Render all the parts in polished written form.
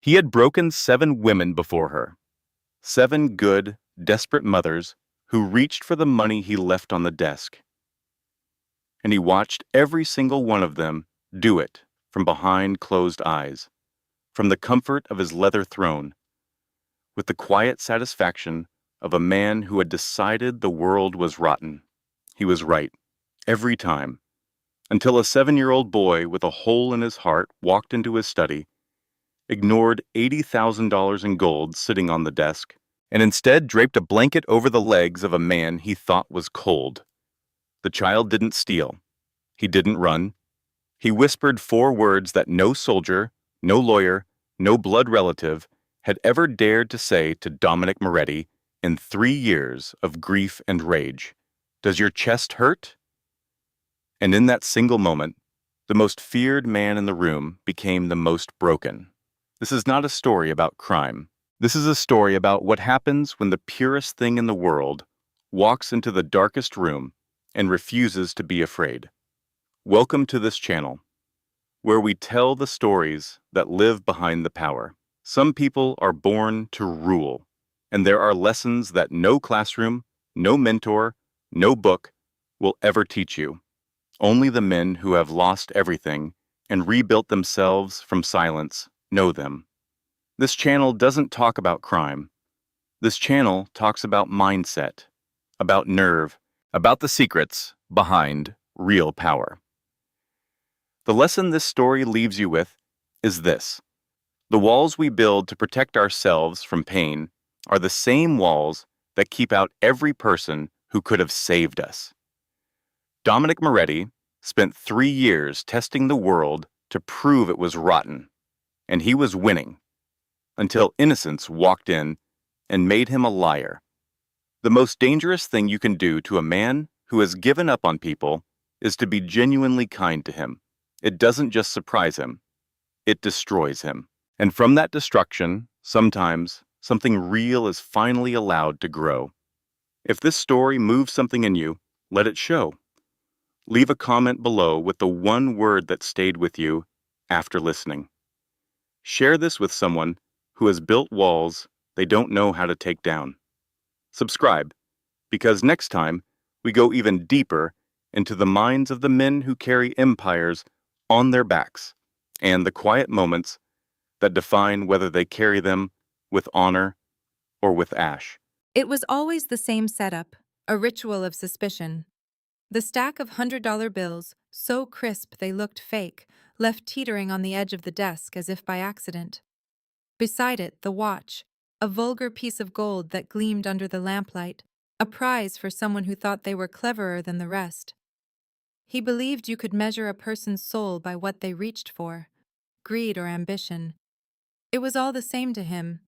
He had broken 7 women before her, 7 good, desperate mothers who reached for the money he left on the desk, and he watched every single one of them do it from behind closed eyes, from the comfort of his leather throne, with the quiet satisfaction of a man who had decided the world was rotten. He was right, every time, until a 7-year-old boy with a hole in his heart walked into his study, ignored $80,000 in gold sitting on the desk, and instead draped a blanket over the legs of a man he thought was cold. The child didn't steal. He didn't run. He whispered 4 words that no soldier, no lawyer, no blood relative had ever dared to say to Dominic Moretti in 3 years of grief and rage. Does your chest hurt? And in that single moment, the most feared man in the room became the most broken. This is not a story about crime. This is a story about what happens when the purest thing in the world walks into the darkest room and refuses to be afraid. Welcome to this channel, where we tell the stories that live behind the power. Some people are born to rule, and there are lessons that no classroom, no mentor, no book will ever teach you. Only the men who have lost everything and rebuilt themselves from silence know them. This channel doesn't talk about crime. This channel talks about mindset, about nerve, about the secrets behind real power. The lesson this story leaves you with is this: the walls we build to protect ourselves from pain are the same walls that keep out every person who could have saved us. Dominic Moretti spent 3 years testing the world to prove it was rotten, and he was winning, until innocence walked in and made him a liar. The most dangerous thing you can do to a man who has given up on people is to be genuinely kind to him. It doesn't just surprise him, it destroys him. And from that destruction, sometimes, something real is finally allowed to grow. If this story moves something in you, let it show. Leave a comment below with the 1 word that stayed with you after listening. Share this with someone who has built walls they don't know how to take down. Subscribe, because next time we go even deeper into the minds of the men who carry empires on their backs and the quiet moments that define whether they carry them with honor or with ash. It was always the same setup, a ritual of suspicion. The stack of $100 bills, so crisp they looked fake, left teetering on the edge of the desk as if by accident. Beside it, the watch, a vulgar piece of gold that gleamed under the lamplight, a prize for someone who thought they were cleverer than the rest. He believed you could measure a person's soul by what they reached for, greed or ambition. It was all the same to him,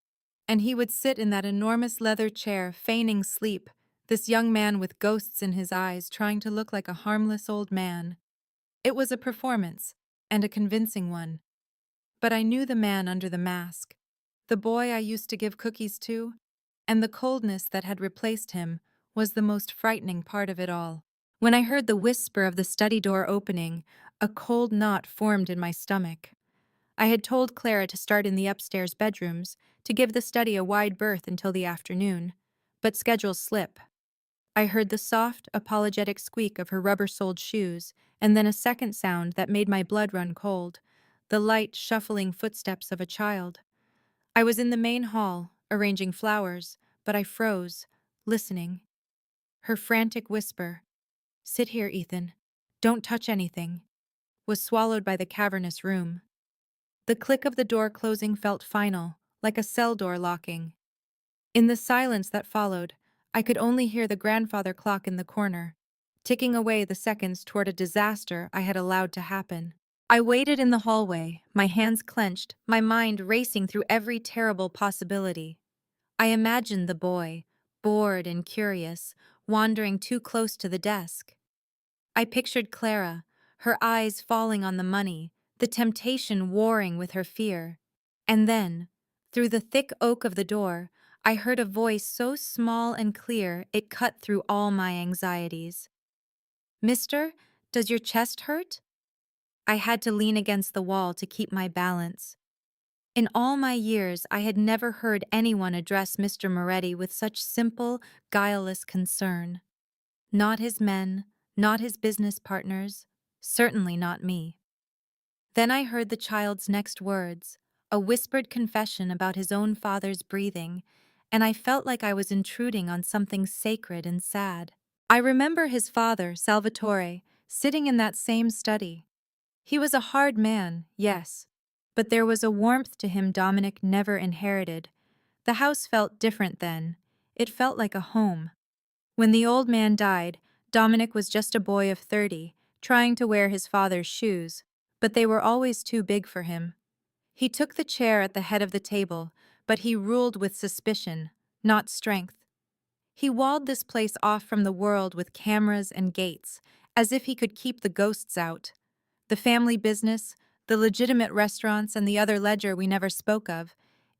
and he would sit in that enormous leather chair, feigning sleep, this young man with ghosts in his eyes trying to look like a harmless old man. It was a performance, and a convincing one. But I knew the man under the mask, the boy I used to give cookies to, and the coldness that had replaced him was the most frightening part of it all. When I heard the whisper of the study door opening, a cold knot formed in my stomach. I had told Clara to start in the upstairs bedrooms, to give the study a wide berth until the afternoon, but schedules slip. I heard the soft, apologetic squeak of her rubber-soled shoes, and then a second sound that made my blood run cold, the light, shuffling footsteps of a child. I was in the main hall, arranging flowers, but I froze, listening. Her frantic whisper, "Sit here, Ethan. Don't touch anything," was swallowed by the cavernous room. The click of the door closing felt final, like a cell door locking. In the silence that followed, I could only hear the grandfather clock in the corner, ticking away the seconds toward a disaster I had allowed to happen. I waited in the hallway, my hands clenched, my mind racing through every terrible possibility. I imagined the boy, bored and curious, wandering too close to the desk. I pictured Clara, her eyes falling on the money, the temptation warring with her fear. And then, through the thick oak of the door, I heard a voice so small and clear it cut through all my anxieties. "Mister, does your chest hurt?" I had to lean against the wall to keep my balance. In all my years, I had never heard anyone address Mr. Moretti with such simple, guileless concern. Not his men, not his business partners, certainly not me. Then I heard the child's next words, a whispered confession about his own father's breathing, and I felt like I was intruding on something sacred and sad. I remember his father, Salvatore, sitting in that same study. He was a hard man, yes, but there was a warmth to him Dominic never inherited. The house felt different then. It felt like a home. When the old man died, Dominic was just a boy of 30, trying to wear his father's shoes, but they were always too big for him. He took the chair at the head of the table, but he ruled with suspicion, not strength. He walled this place off from the world with cameras and gates, as if he could keep the ghosts out. The family business, the legitimate restaurants, and the other ledger we never spoke of,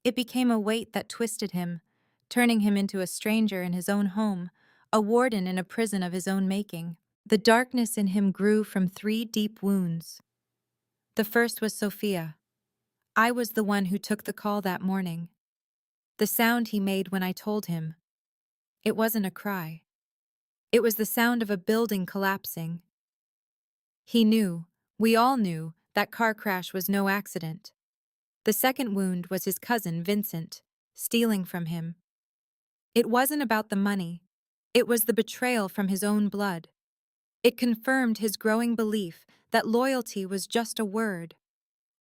it became a weight that twisted him, turning him into a stranger in his own home, a warden in a prison of his own making. The darkness in him grew from 3 deep wounds. The first was Sophia. I was the one who took the call that morning. The sound he made when I told him. It wasn't a cry. It was the sound of a building collapsing. He knew, we all knew, that car crash was no accident. The second wound was his cousin, Vincent, stealing from him. It wasn't about the money. It was the betrayal from his own blood. It confirmed his growing belief that loyalty was just a word.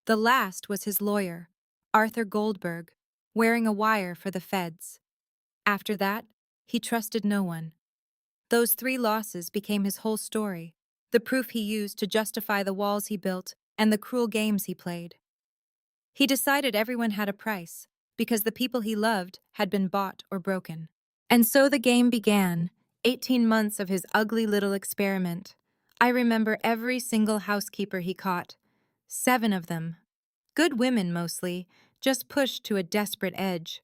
The last was his lawyer, Arthur Goldberg, wearing a wire for the feds. After that, he trusted no one. Those 3 losses became his whole story, the proof he used to justify the walls he built and the cruel games he played. He decided everyone had a price, because the people he loved had been bought or broken. And so the game began, 18 months of his ugly little experiment. I remember every single housekeeper he caught. 7 of them. Good women mostly, just pushed to a desperate edge.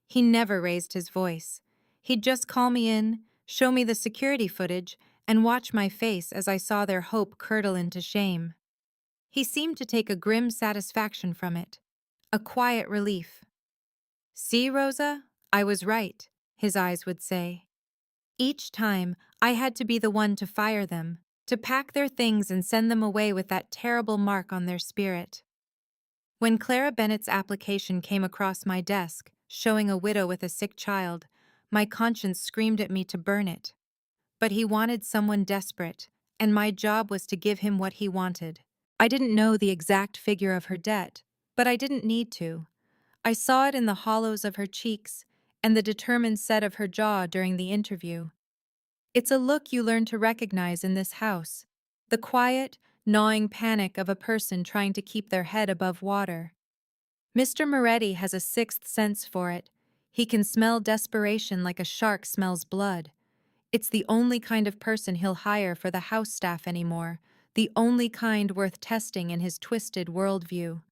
He never raised his voice. He'd just call me in, show me the security footage, and watch my face as I saw their hope curdle into shame. He seemed to take a grim satisfaction from it, a quiet relief. "See, Rosa, I was right," his eyes would say. Each time, I had to be the one to fire them, to pack their things and send them away with that terrible mark on their spirit. When Clara Bennett's application came across my desk, showing a widow with a sick child, my conscience screamed at me to burn it. But he wanted someone desperate, and my job was to give him what he wanted. I didn't know the exact figure of her debt, but I didn't need to. I saw it in the hollows of her cheeks and the determined set of her jaw during the interview. It's a look you learn to recognize in this house, the quiet, gnawing panic of a person trying to keep their head above water. Mr. Moretti has a 6th sense for it. He can smell desperation like a shark smells blood. It's the only kind of person he'll hire for the house staff anymore, the only kind worth testing in his twisted worldview.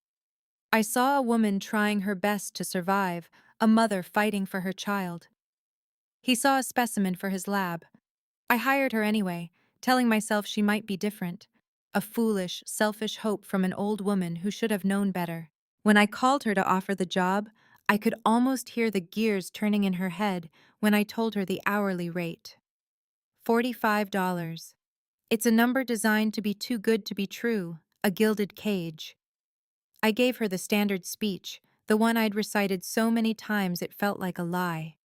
I saw a woman trying her best to survive, a mother fighting for her child. He saw a specimen for his lab. I hired her anyway, telling myself she might be different. A foolish, selfish hope from an old woman who should have known better. When I called her to offer the job, I could almost hear the gears turning in her head when I told her the hourly rate. $45. It's a number designed to be too good to be true, a gilded cage. I gave her the standard speech, the one I'd recited so many times it felt like a lie.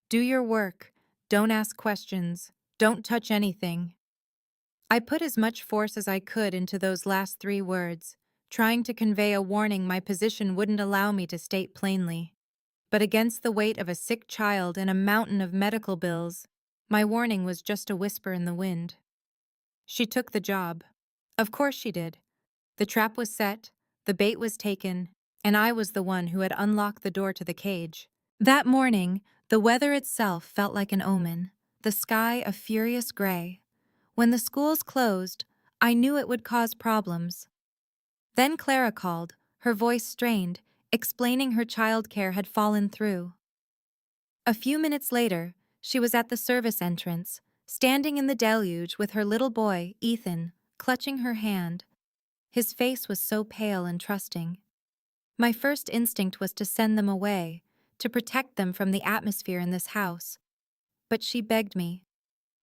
Do your work, don't ask questions, don't touch anything. I put as much force as I could into those last 3 words, trying to convey a warning my position wouldn't allow me to state plainly. But against the weight of a sick child and a mountain of medical bills, my warning was just a whisper in the wind. She took the job. Of course she did. The trap was set, the bait was taken, and I was the one who had unlocked the door to the cage. That morning, the weather itself felt like an omen, the sky a furious gray. When the schools closed, I knew it would cause problems. Then Clara called, her voice strained, explaining her childcare had fallen through. A few minutes later, she was at the service entrance, standing in the deluge with her little boy, Ethan, clutching her hand. His face was so pale and trusting. My first instinct was to send them away, to protect them from the atmosphere in this house. But she begged me,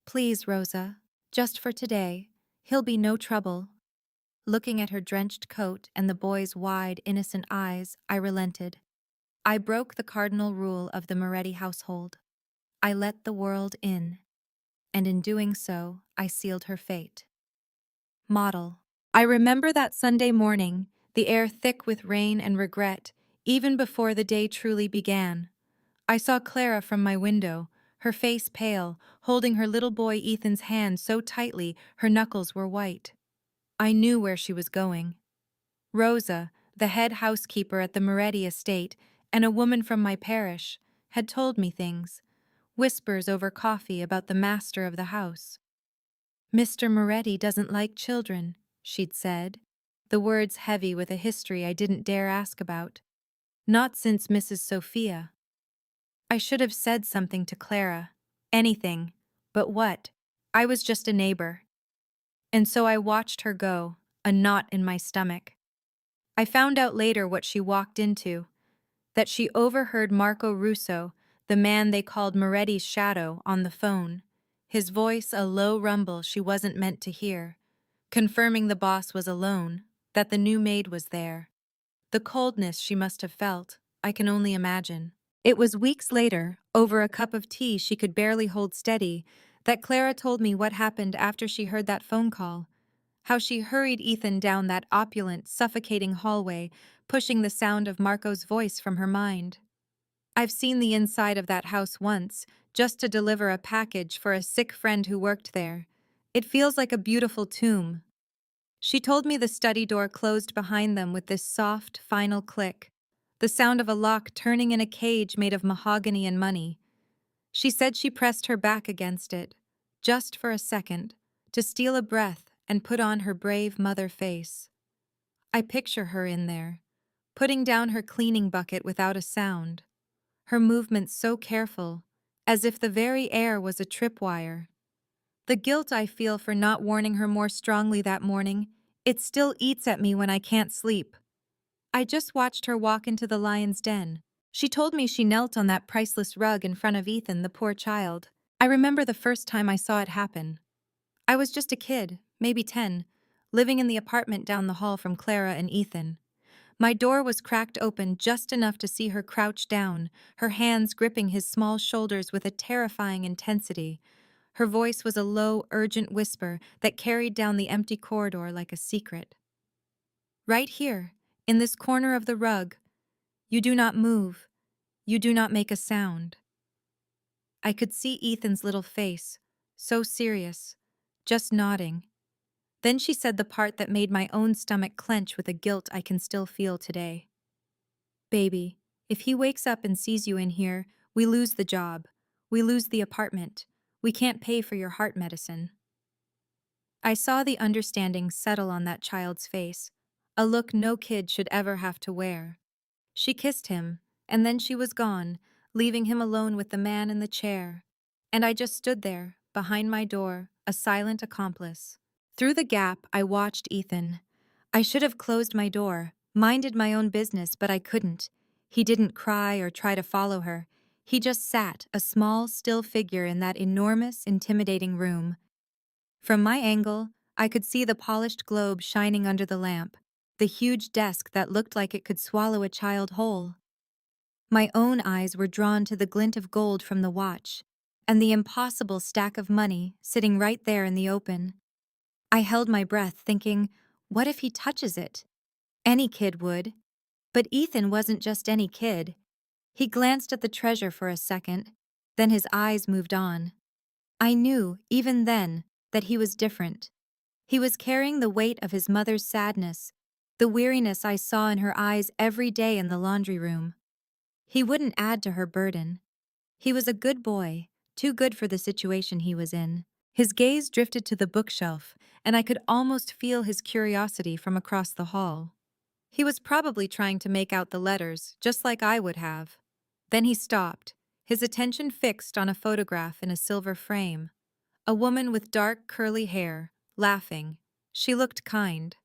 "Please, Rosa, just for today. He'll be no trouble." Looking at her drenched coat and the boy's wide, innocent eyes, I relented. I broke the cardinal rule of the Moretti household. I let the world in, and in doing so, I sealed her fate. Model. I remember that Sunday morning, the air thick with rain and regret, even before the day truly began. I saw Clara from my window, her face pale, holding her little boy Ethan's hand so tightly her knuckles were white. I knew where she was going. Rosa, the head housekeeper at the Moretti estate, and a woman from my parish, had told me things, whispers over coffee about the master of the house. "Mr. Moretti doesn't like children," she'd said, the words heavy with a history I didn't dare ask about. Not since Mrs. Sophia. I should have said something to Clara. Anything. But what? I was just a neighbor. And so I watched her go, a knot in my stomach. I found out later what she walked into, that she overheard Marco Russo, the man they called Moretti's shadow, on the phone, his voice a low rumble she wasn't meant to hear, confirming the boss was alone, that the new maid was there. The coldness she must have felt, I can only imagine. It was weeks later, over a cup of tea she could barely hold steady, that Clara told me what happened after she heard that phone call. How she hurried Ethan down that opulent, suffocating hallway, pushing the sound of Marco's voice from her mind. I've seen the inside of that house once, just to deliver a package for a sick friend who worked there. It feels like a beautiful tomb. She told me the study door closed behind them with this soft, final click, the sound of a lock turning in a cage made of mahogany and money. She said she pressed her back against it, just for a second, to steal a breath and put on her brave mother face. I picture her in there, putting down her cleaning bucket without a sound, her movements so careful, as if the very air was a tripwire. The guilt I feel for not warning her more strongly that morning, it still eats at me when I can't sleep. I just watched her walk into the lion's den. She told me she knelt on that priceless rug in front of Ethan, the poor child. I remember the first time I saw it happen. I was just a kid, maybe 10, living in the apartment down the hall from Clara and Ethan. My door was cracked open just enough to see her crouch down, her hands gripping his small shoulders with a terrifying intensity. Her voice was a low, urgent whisper that carried down the empty corridor like a secret. "Right here, in this corner of the rug. You do not move. You do not make a sound." I could see Ethan's little face, so serious, just nodding. Then she said the part that made my own stomach clench with a guilt I can still feel today. "Baby, if he wakes up and sees you in here, we lose the job. We lose the apartment. We can't pay for your heart medicine." I saw the understanding settle on that child's face, a look no kid should ever have to wear. She kissed him, and then she was gone, leaving him alone with the man in the chair. And I just stood there, behind my door, a silent accomplice. Through the gap, I watched Ethan. I should have closed my door, minded my own business, but I couldn't. He didn't cry or try to follow her. He just sat, a small, still figure in that enormous, intimidating room. From my angle, I could see the polished globe shining under the lamp, the huge desk that looked like it could swallow a child whole. My own eyes were drawn to the glint of gold from the watch, and the impossible stack of money sitting right there in the open. I held my breath, thinking, what if he touches it? Any kid would. But Ethan wasn't just any kid. He glanced at the treasure for a second, then his eyes moved on. I knew, even then, that he was different. He was carrying the weight of his mother's sadness, the weariness I saw in her eyes every day in the laundry room. He wouldn't add to her burden. He was a good boy, too good for the situation he was in. His gaze drifted to the bookshelf, and I could almost feel his curiosity from across the hall. He was probably trying to make out the letters, just like I would have. Then he stopped, his attention fixed on a photograph in a silver frame. A woman with dark, curly hair, laughing. She looked kind.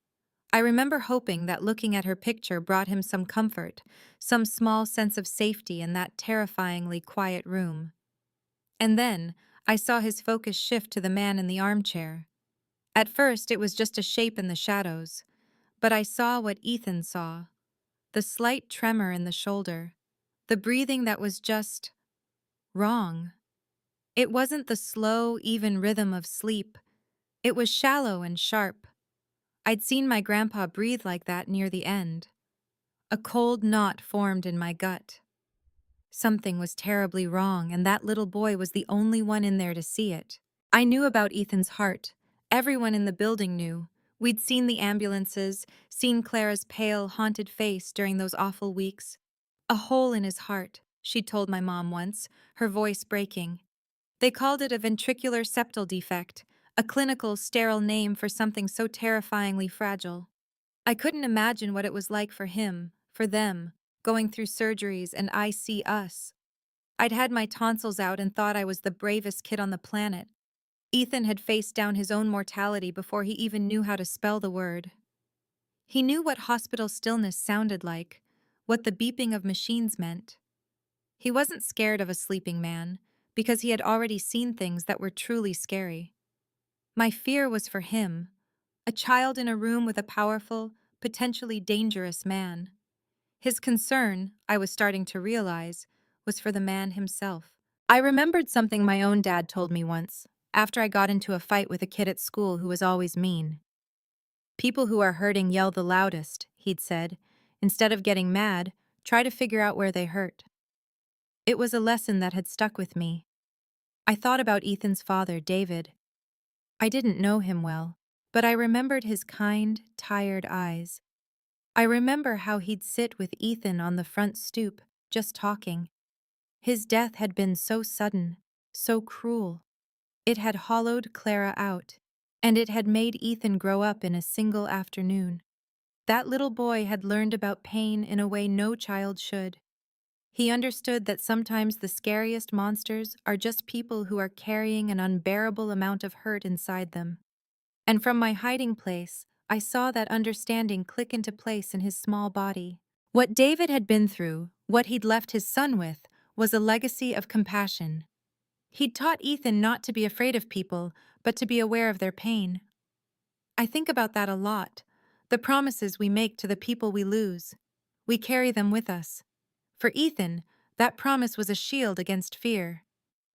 I remember hoping that looking at her picture brought him some comfort, some small sense of safety in that terrifyingly quiet room. And then, I saw his focus shift to the man in the armchair. At first, it was just a shape in the shadows, but I saw what Ethan saw: the slight tremor in the shoulder, the breathing that was just wrong. It wasn't the slow, even rhythm of sleep, it was shallow and sharp. I'd seen my grandpa breathe like that near the end. A cold knot formed in my gut. Something was terribly wrong, and that little boy was the only one in there to see it. I knew about Ethan's heart. Everyone in the building knew. We'd seen the ambulances, seen Clara's pale, haunted face during those awful weeks. A hole in his heart, she'd told my mom once, her voice breaking. They called it a ventricular septal defect, a clinical, sterile name for something so terrifyingly fragile. I couldn't imagine what it was like for him, for them, going through surgeries, and I see us. I'd had my tonsils out and thought I was the bravest kid on the planet. Ethan had faced down his own mortality before he even knew how to spell the word. He knew what hospital stillness sounded like, what the beeping of machines meant. He wasn't scared of a sleeping man, because he had already seen things that were truly scary. My fear was for him, a child in a room with a powerful, potentially dangerous man. His concern, I was starting to realize, was for the man himself. I remembered something my own dad told me once, after I got into a fight with a kid at school who was always mean. People who are hurting yell the loudest, he'd said. Instead of getting mad, try to figure out where they hurt. It was a lesson that had stuck with me. I thought about Ethan's father, David. I didn't know him well, but I remembered his kind, tired eyes. I remember how he'd sit with Ethan on the front stoop, just talking. His death had been so sudden, so cruel. It had hollowed Clara out, and it had made Ethan grow up in a single afternoon. That little boy had learned about pain in a way no child should. He understood that sometimes the scariest monsters are just people who are carrying an unbearable amount of hurt inside them. And from my hiding place, I saw that understanding click into place in his small body. What David had been through, what he'd left his son with, was a legacy of compassion. He'd taught Ethan not to be afraid of people, but to be aware of their pain. I think about that a lot, the promises we make to the people we lose. We carry them with us. For Ethan, that promise was a shield against fear.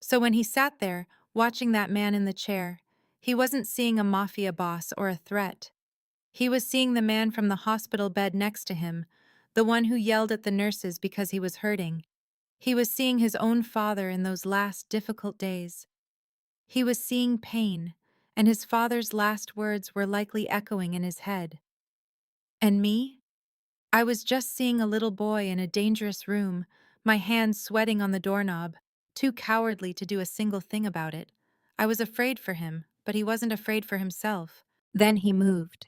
So when he sat there, watching that man in the chair, he wasn't seeing a mafia boss or a threat. He was seeing the man from the hospital bed next to him, the one who yelled at the nurses because he was hurting. He was seeing his own father in those last difficult days. He was seeing pain, and his father's last words were likely echoing in his head. And me? I was just seeing a little boy in a dangerous room, my hands sweating on the doorknob, too cowardly to do a single thing about it. I was afraid for him, but he wasn't afraid for himself. Then he moved.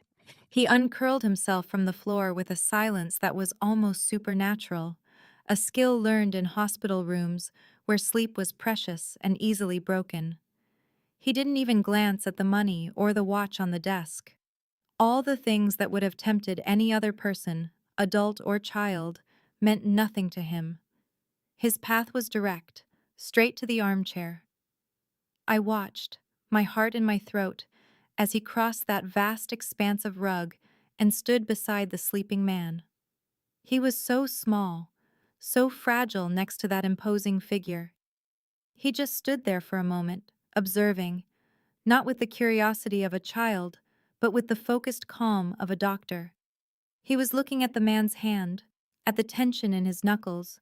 He uncurled himself from the floor with a silence that was almost supernatural, a skill learned in hospital rooms where sleep was precious and easily broken. He didn't even glance at the money or the watch on the desk. All the things that would have tempted any other person, adult or child, meant nothing to him. His path was direct, straight to the armchair. I watched, my heart in my throat, as he crossed that vast expanse of rug and stood beside the sleeping man. He was so small, so fragile next to that imposing figure. He just stood there for a moment, observing, not with the curiosity of a child, but with the focused calm of a doctor. He was looking at the man's hand, at the tension in his knuckles.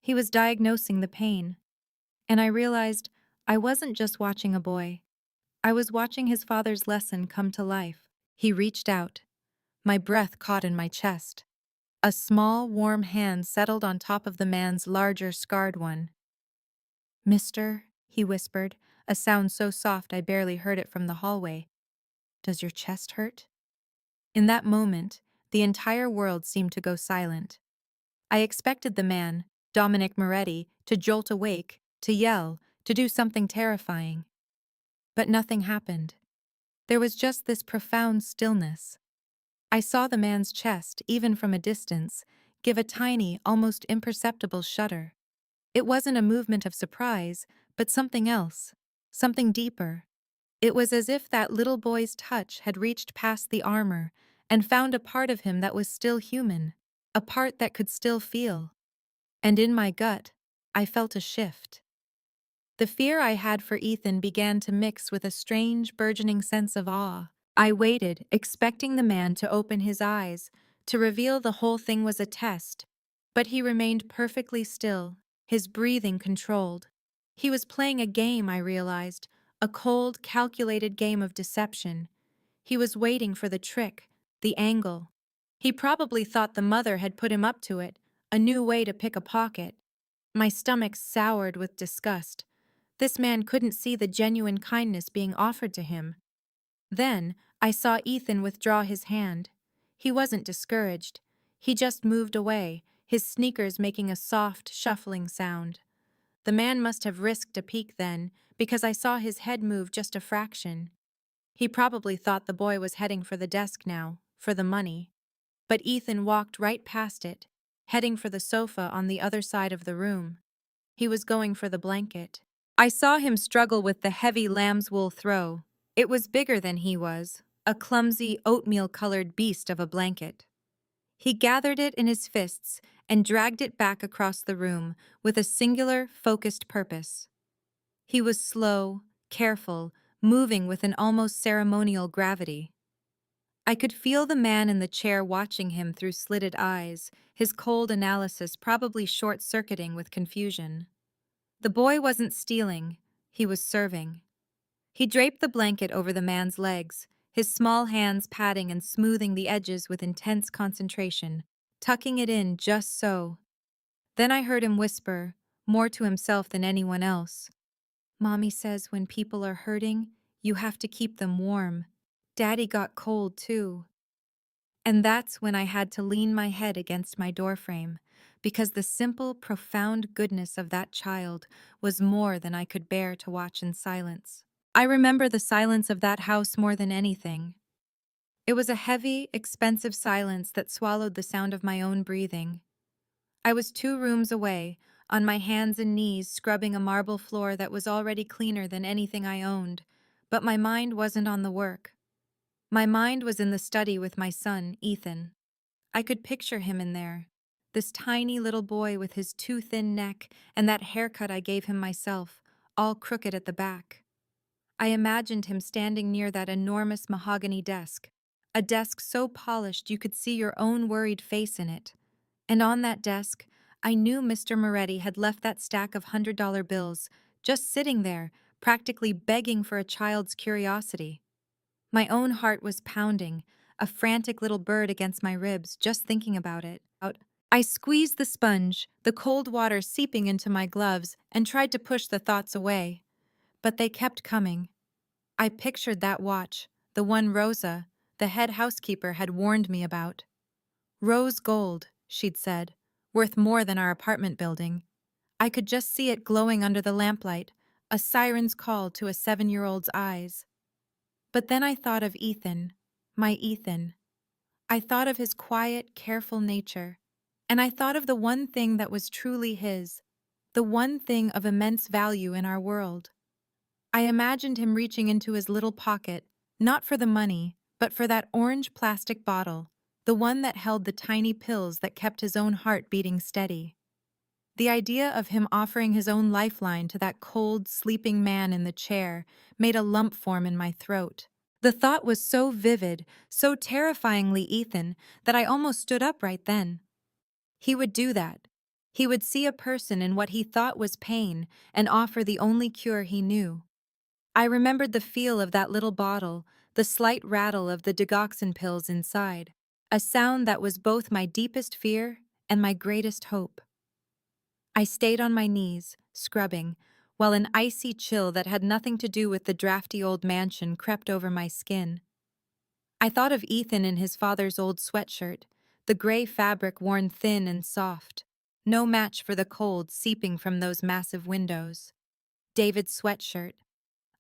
He was diagnosing the pain. And I realized I wasn't just watching a boy. I was watching his father's lesson come to life. He reached out. My breath caught in my chest. A small, warm hand settled on top of the man's larger, scarred one. "Mister," he whispered, a sound so soft I barely heard it from the hallway. "Does your chest hurt?" In that moment, the entire world seemed to go silent. I expected the man, Dominic Moretti, to jolt awake, to yell, to do something terrifying. But nothing happened. There was just this profound stillness. I saw the man's chest, even from a distance, give a tiny, almost imperceptible shudder. It wasn't a movement of surprise, but something else, something deeper. It was as if that little boy's touch had reached past the armor and found a part of him that was still human, a part that could still feel. And in my gut, I felt a shift. The fear I had for Ethan began to mix with a strange, burgeoning sense of awe. I waited, expecting the man to open his eyes, to reveal the whole thing was a test, but he remained perfectly still, his breathing controlled. He was playing a game, I realized, a cold, calculated game of deception. He was waiting for the trick, the angle. He probably thought the mother had put him up to it, a new way to pick a pocket. My stomach soured with disgust. This man couldn't see the genuine kindness being offered to him. Then, I saw Ethan withdraw his hand. He wasn't discouraged. He just moved away, his sneakers making a soft, shuffling sound. The man must have risked a peek then, because I saw his head move just a fraction. He probably thought the boy was heading for the desk now, for the money. But Ethan walked right past it, heading for the sofa on the other side of the room. He was going for the blanket. I saw him struggle with the heavy lamb's wool throw. It was bigger than he was, a clumsy, oatmeal-colored beast of a blanket. He gathered it in his fists and dragged it back across the room with a singular, focused purpose. He was slow, careful, moving with an almost ceremonial gravity. I could feel the man in the chair watching him through slitted eyes, his cold analysis probably short-circuiting with confusion. The boy wasn't stealing, he was serving. He draped the blanket over the man's legs, his small hands patting and smoothing the edges with intense concentration, tucking it in just so. Then I heard him whisper, more to himself than anyone else. "Mommy says when people are hurting, you have to keep them warm. Daddy got cold too." And that's when I had to lean my head against my doorframe, because the simple, profound goodness of that child was more than I could bear to watch in silence. I remember the silence of that house more than anything. It was a heavy, expensive silence that swallowed the sound of my own breathing. I was 2 rooms away, on my hands and knees scrubbing a marble floor that was already cleaner than anything I owned, but my mind wasn't on the work. My mind was in the study with my son, Ethan. I could picture him in there, this tiny little boy with his too thin neck and that haircut I gave him myself, all crooked at the back. I imagined him standing near that enormous mahogany desk, a desk so polished you could see your own worried face in it. And on that desk, I knew Mr. Moretti had left that stack of $100 bills, just sitting there, practically begging for a child's curiosity. My own heart was pounding, a frantic little bird against my ribs, just thinking about it. I squeezed the sponge, the cold water seeping into my gloves, and tried to push the thoughts away. But they kept coming. I pictured that watch, the one Rosa, the head housekeeper, had warned me about. "Rose gold," she'd said, "worth more than our apartment building." I could just see it glowing under the lamplight, a siren's call to a 7-year-old's eyes. But then I thought of Ethan, my Ethan. I thought of his quiet, careful nature. And I thought of the one thing that was truly his, the one thing of immense value in our world. I imagined him reaching into his little pocket, not for the money, but for that orange plastic bottle, the one that held the tiny pills that kept his own heart beating steady. The idea of him offering his own lifeline to that cold, sleeping man in the chair made a lump form in my throat. The thought was so vivid, so terrifyingly Ethan, that I almost stood up right then. He would do that. He would see a person in what he thought was pain and offer the only cure he knew. I remembered the feel of that little bottle, the slight rattle of the digoxin pills inside, a sound that was both my deepest fear and my greatest hope. I stayed on my knees, scrubbing, while an icy chill that had nothing to do with the drafty old mansion crept over my skin. I thought of Ethan in his father's old sweatshirt, the gray fabric worn thin and soft, no match for the cold seeping from those massive windows. David's sweatshirt.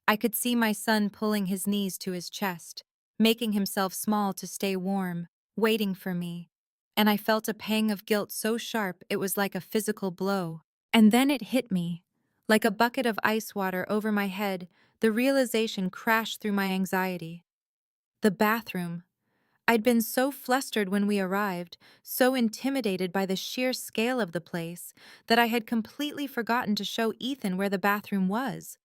I could see my son pulling his knees to his chest, making himself small to stay warm. waiting for me, and I felt a pang of guilt so sharp it was like a physical blow. And then it hit me. Like a bucket of ice water over my head, the realization crashed through my anxiety. The bathroom. I'd been so flustered when we arrived, so intimidated by the sheer scale of the place, that I had completely forgotten to show Ethan where the bathroom was.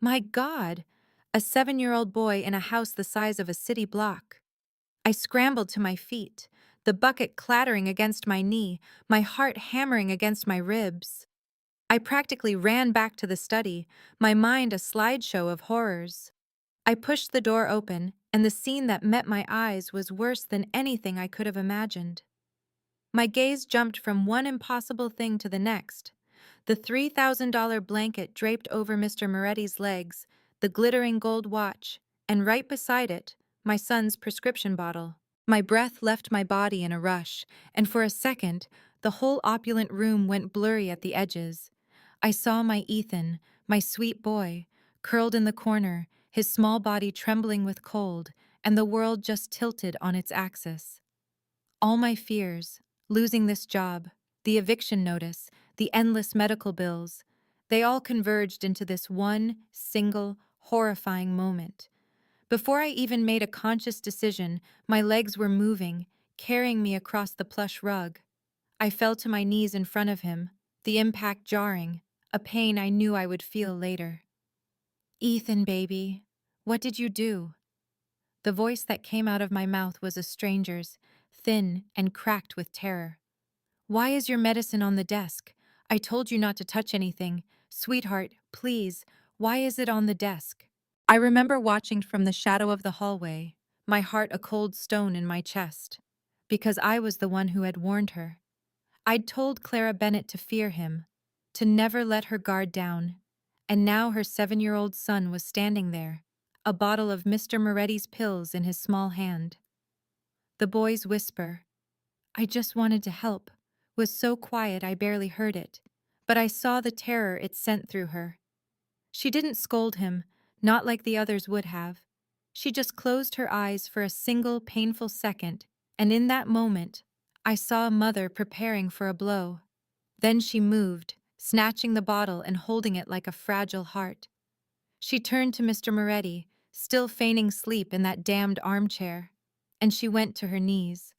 My God! A 7-year-old boy in a house the size of a city block. I scrambled to my feet, the bucket clattering against my knee, my heart hammering against my ribs. I practically ran back to the study, my mind a slideshow of horrors. I pushed the door open, and the scene that met my eyes was worse than anything I could have imagined. My gaze jumped from one impossible thing to the next. The $3,000 blanket draped over Mr. Moretti's legs, the glittering gold watch, and right beside it, my son's prescription bottle. My breath left my body in a rush, and for a second, the whole opulent room went blurry at the edges. I saw my Ethan, my sweet boy, curled in the corner, his small body trembling with cold, and the world just tilted on its axis. All my fears, losing this job, the eviction notice, the endless medical bills, they all converged into this one, single, horrifying moment. Before I even made a conscious decision, my legs were moving, carrying me across the plush rug. I fell to my knees in front of him, the impact jarring, a pain I knew I would feel later. "Ethan, baby, what did you do?" The voice that came out of my mouth was a stranger's, thin and cracked with terror. "Why is your medicine on the desk? I told you not to touch anything. Sweetheart, please, why is it on the desk?" I remember watching from the shadow of the hallway, my heart a cold stone in my chest, because I was the one who had warned her. I'd told Clara Bennett to fear him, to never let her guard down, and now her 7-year-old son was standing there, a bottle of Mr. Moretti's pills in his small hand. The boy's whisper, "I just wanted to help," was so quiet I barely heard it, but I saw the terror it sent through her. She didn't scold him, not like the others would have. She just closed her eyes for a single painful second, and in that moment, I saw a mother preparing for a blow. Then she moved, snatching the bottle and holding it like a fragile heart. She turned to Mr. Moretti, still feigning sleep in that damned armchair, and she went to her knees.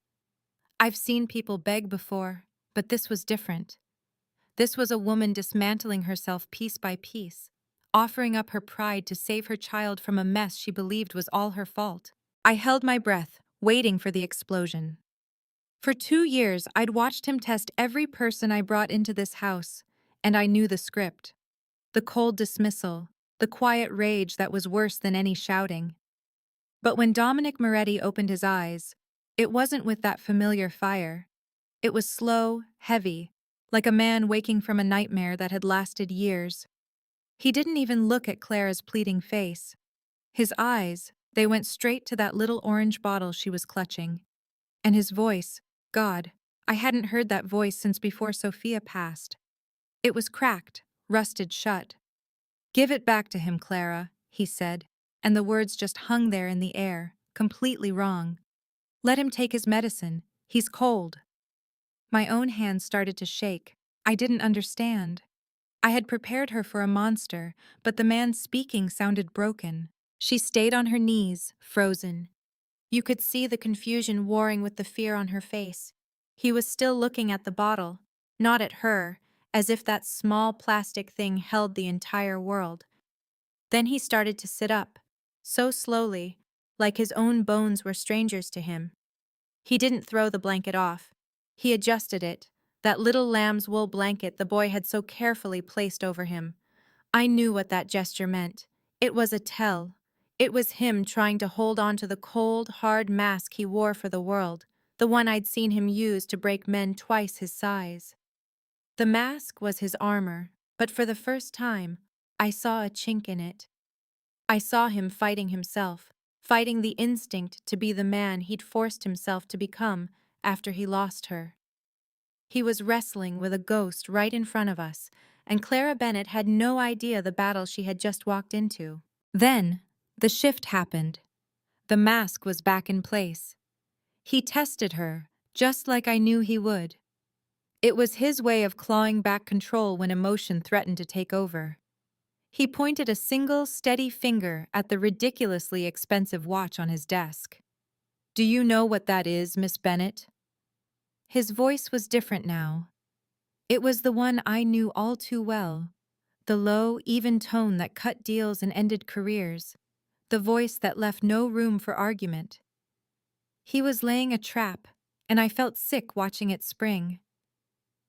I've seen people beg before, but this was different. This was a woman dismantling herself piece by piece, offering up her pride to save her child from a mess she believed was all her fault. I held my breath, waiting for the explosion. For 2 years, I'd watched him test every person I brought into this house, and I knew the script. The cold dismissal, the quiet rage that was worse than any shouting. But when Dominic Moretti opened his eyes, it wasn't with that familiar fire. It was slow, heavy, like a man waking from a nightmare that had lasted years. He didn't even look at Clara's pleading face. His eyes, they went straight to that little orange bottle she was clutching. And his voice, God, I hadn't heard that voice since before Sophia passed. It was cracked, rusted shut. "Give it back to him, Clara," he said, and the words just hung there in the air, completely wrong. "Let him take his medicine. He's cold." My own hands started to shake. I didn't understand. I had prepared her for a monster, but the man speaking sounded broken. She stayed on her knees, frozen. You could see the confusion warring with the fear on her face. He was still looking at the bottle, not at her, as if that small plastic thing held the entire world. Then he started to sit up, so slowly, like his own bones were strangers to him. He didn't throw the blanket off. He adjusted it, that little lamb's wool blanket the boy had so carefully placed over him. I knew what that gesture meant. It was a tell. It was him trying to hold on to the cold, hard mask he wore for the world, the one I'd seen him use to break men twice his size. The mask was his armor, but for the first time, I saw a chink in it. I saw him fighting himself, fighting the instinct to be the man he'd forced himself to become after he lost her. He was wrestling with a ghost right in front of us, and Clara Bennett had no idea the battle she had just walked into. Then, the shift happened. The mask was back in place. He tested her, just like I knew he would. It was his way of clawing back control when emotion threatened to take over. He pointed a single, steady finger at the ridiculously expensive watch on his desk. "Do you know what that is, Miss Bennet?" His voice was different now. It was the one I knew all too well, the low, even tone that cut deals and ended careers, the voice that left no room for argument. He was laying a trap, and I felt sick watching it spring.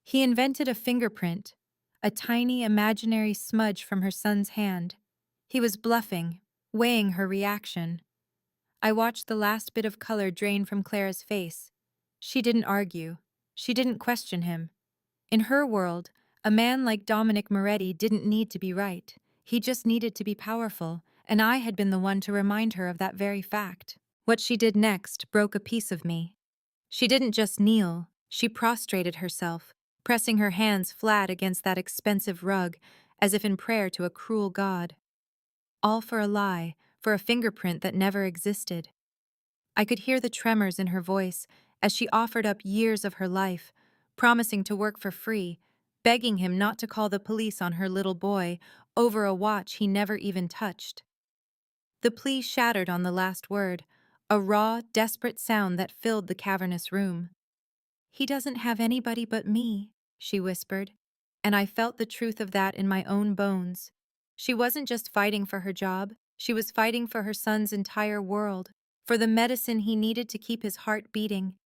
He invented a fingerprint, a tiny imaginary smudge from her son's hand. He was bluffing, weighing her reaction. I watched the last bit of color drain from Clara's face. She didn't argue. She didn't question him. In her world, a man like Dominic Moretti didn't need to be right. He just needed to be powerful, and I had been the one to remind her of that very fact. What she did next broke a piece of me. She didn't just kneel, she prostrated herself, pressing her hands flat against that expensive rug, as if in prayer to a cruel god. All for a lie, for a fingerprint that never existed. I could hear the tremors in her voice as she offered up years of her life, promising to work for free, begging him not to call the police on her little boy over a watch he never even touched. The plea shattered on the last word, a raw, desperate sound that filled the cavernous room. "He doesn't have anybody but me," she whispered, and I felt the truth of that in my own bones. She wasn't just fighting for her job, she was fighting for her son's entire world, for the medicine he needed to keep his heart beating.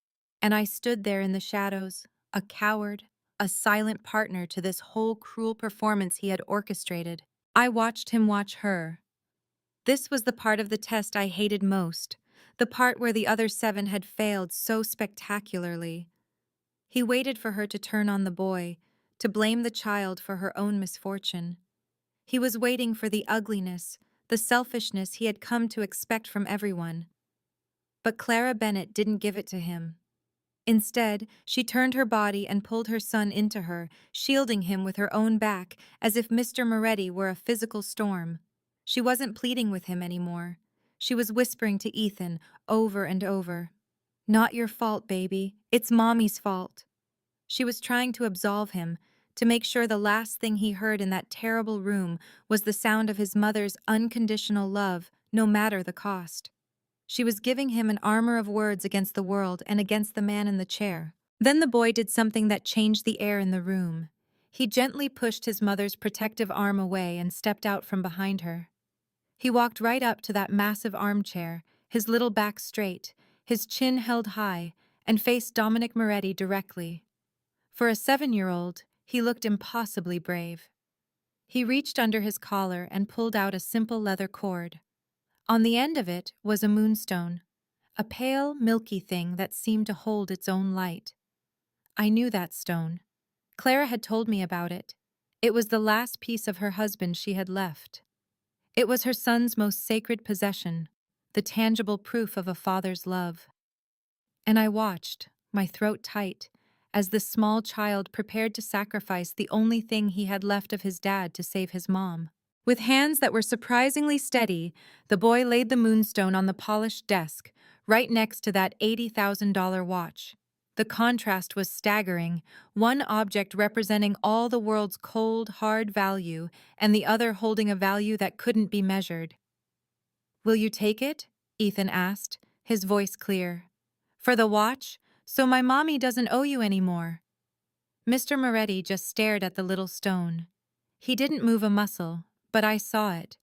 And I stood there in the shadows, a coward, a silent partner to this whole cruel performance he had orchestrated. I watched him watch her. This was the part of the test I hated most, the part where the other 7 had failed so spectacularly. He waited for her to turn on the boy, to blame the child for her own misfortune. He was waiting for the ugliness, the selfishness he had come to expect from everyone. But Clara Bennett didn't give it to him. Instead, she turned her body and pulled her son into her, shielding him with her own back, as if Mr. Moretti were a physical storm. She wasn't pleading with him anymore. She was whispering to Ethan over and over, "Not your fault, baby. It's Mommy's fault." She was trying to absolve him, to make sure the last thing he heard in that terrible room was the sound of his mother's unconditional love, no matter the cost. She was giving him an armor of words against the world and against the man in the chair. Then the boy did something that changed the air in the room. He gently pushed his mother's protective arm away and stepped out from behind her. He walked right up to that massive armchair, his little back straight, his chin held high, and faced Dominic Moretti directly. For a 7-year-old, he looked impossibly brave. He reached under his collar and pulled out a simple leather cord. On the end of it was a moonstone, a pale, milky thing that seemed to hold its own light. I knew that stone. Clara had told me about it. It was the last piece of her husband she had left. It was her son's most sacred possession, the tangible proof of a father's love. And I watched, my throat tight, as the small child prepared to sacrifice the only thing he had left of his dad to save his mom. With hands that were surprisingly steady, the boy laid the moonstone on the polished desk, right next to that $80,000 watch. The contrast was staggering, one object representing all the world's cold, hard value, and the other holding a value that couldn't be measured. "Will you take it?" Ethan asked, his voice clear. "For the watch? So my mommy doesn't owe you anymore." Mr. Moretti just stared at the little stone. He didn't move a muscle, but I saw it.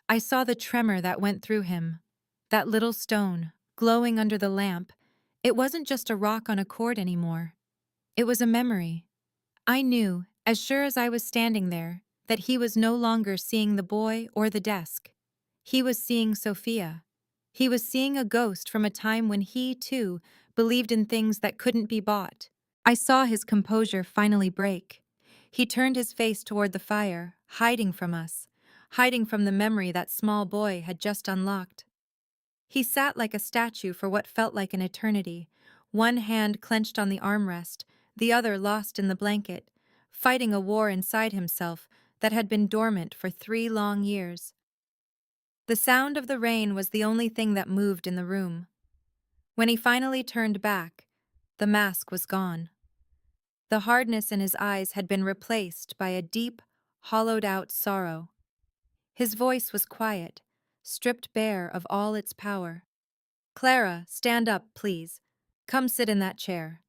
I saw the tremor that went through him. That little stone, glowing under the lamp, it wasn't just a rock on a cord anymore. It was a memory. I knew, as sure as I was standing there, that he was no longer seeing the boy or the desk. He was seeing Sophia. He was seeing a ghost from a time when he, too, believed in things that couldn't be bought. I saw his composure finally break. He turned his face toward the fire, hiding from us, hiding from the memory that small boy had just unlocked. He sat like a statue for what felt like an eternity, one hand clenched on the armrest, the other lost in the blanket, fighting a war inside himself that had been dormant for 3 long years. The sound of the rain was the only thing that moved in the room. When he finally turned back, the mask was gone. The hardness in his eyes had been replaced by a deep, hollowed-out sorrow. His voice was quiet, stripped bare of all its power. "Clara, stand up, please. Come sit in that chair."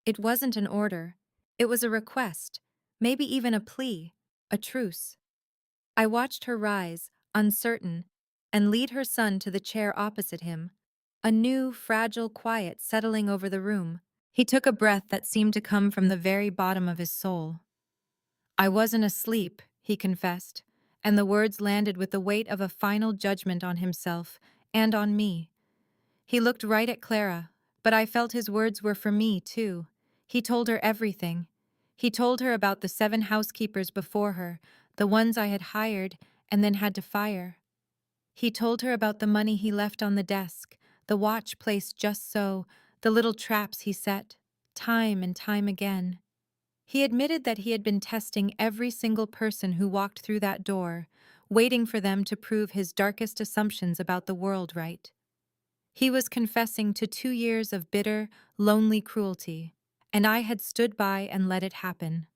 It wasn't an order. It was a request, maybe even a plea, a truce. I watched her rise, uncertain, and lead her son to the chair opposite him, a new, fragile quiet settling over the room. He took a breath that seemed to come from the very bottom of his soul. "I wasn't asleep," he confessed, and the words landed with the weight of a final judgment on himself and on me. He looked right at Clara, but I felt his words were for me, too. He told her everything. He told her about the 7 housekeepers before her, the ones I had hired and then had to fire. He told her about the money he left on the desk, the watch placed just so, the little traps he set, time and time again. He admitted that he had been testing every single person who walked through that door, waiting for them to prove his darkest assumptions about the world right. He was confessing to 2 years of bitter, lonely cruelty, and I had stood by and let it happen.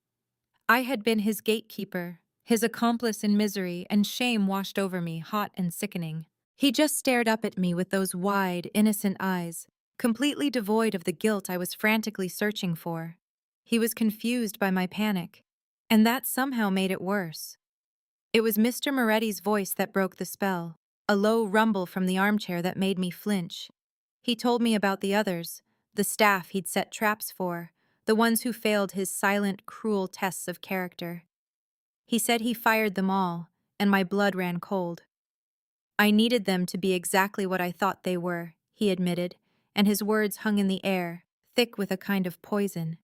I had been his gatekeeper, his accomplice in misery, and shame washed over me, hot and sickening. He just stared up at me with those wide, innocent eyes, completely devoid of the guilt I was frantically searching for. He was confused by my panic, and that somehow made it worse. It was Mr. Moretti's voice that broke the spell, a low rumble from the armchair that made me flinch. He told me about the others, the staff he'd set traps for, the ones who failed his silent, cruel tests of character. He said he fired them all, and my blood ran cold. "I needed them to be exactly what I thought they were," he admitted, and his words hung in the air, thick with a kind of poison.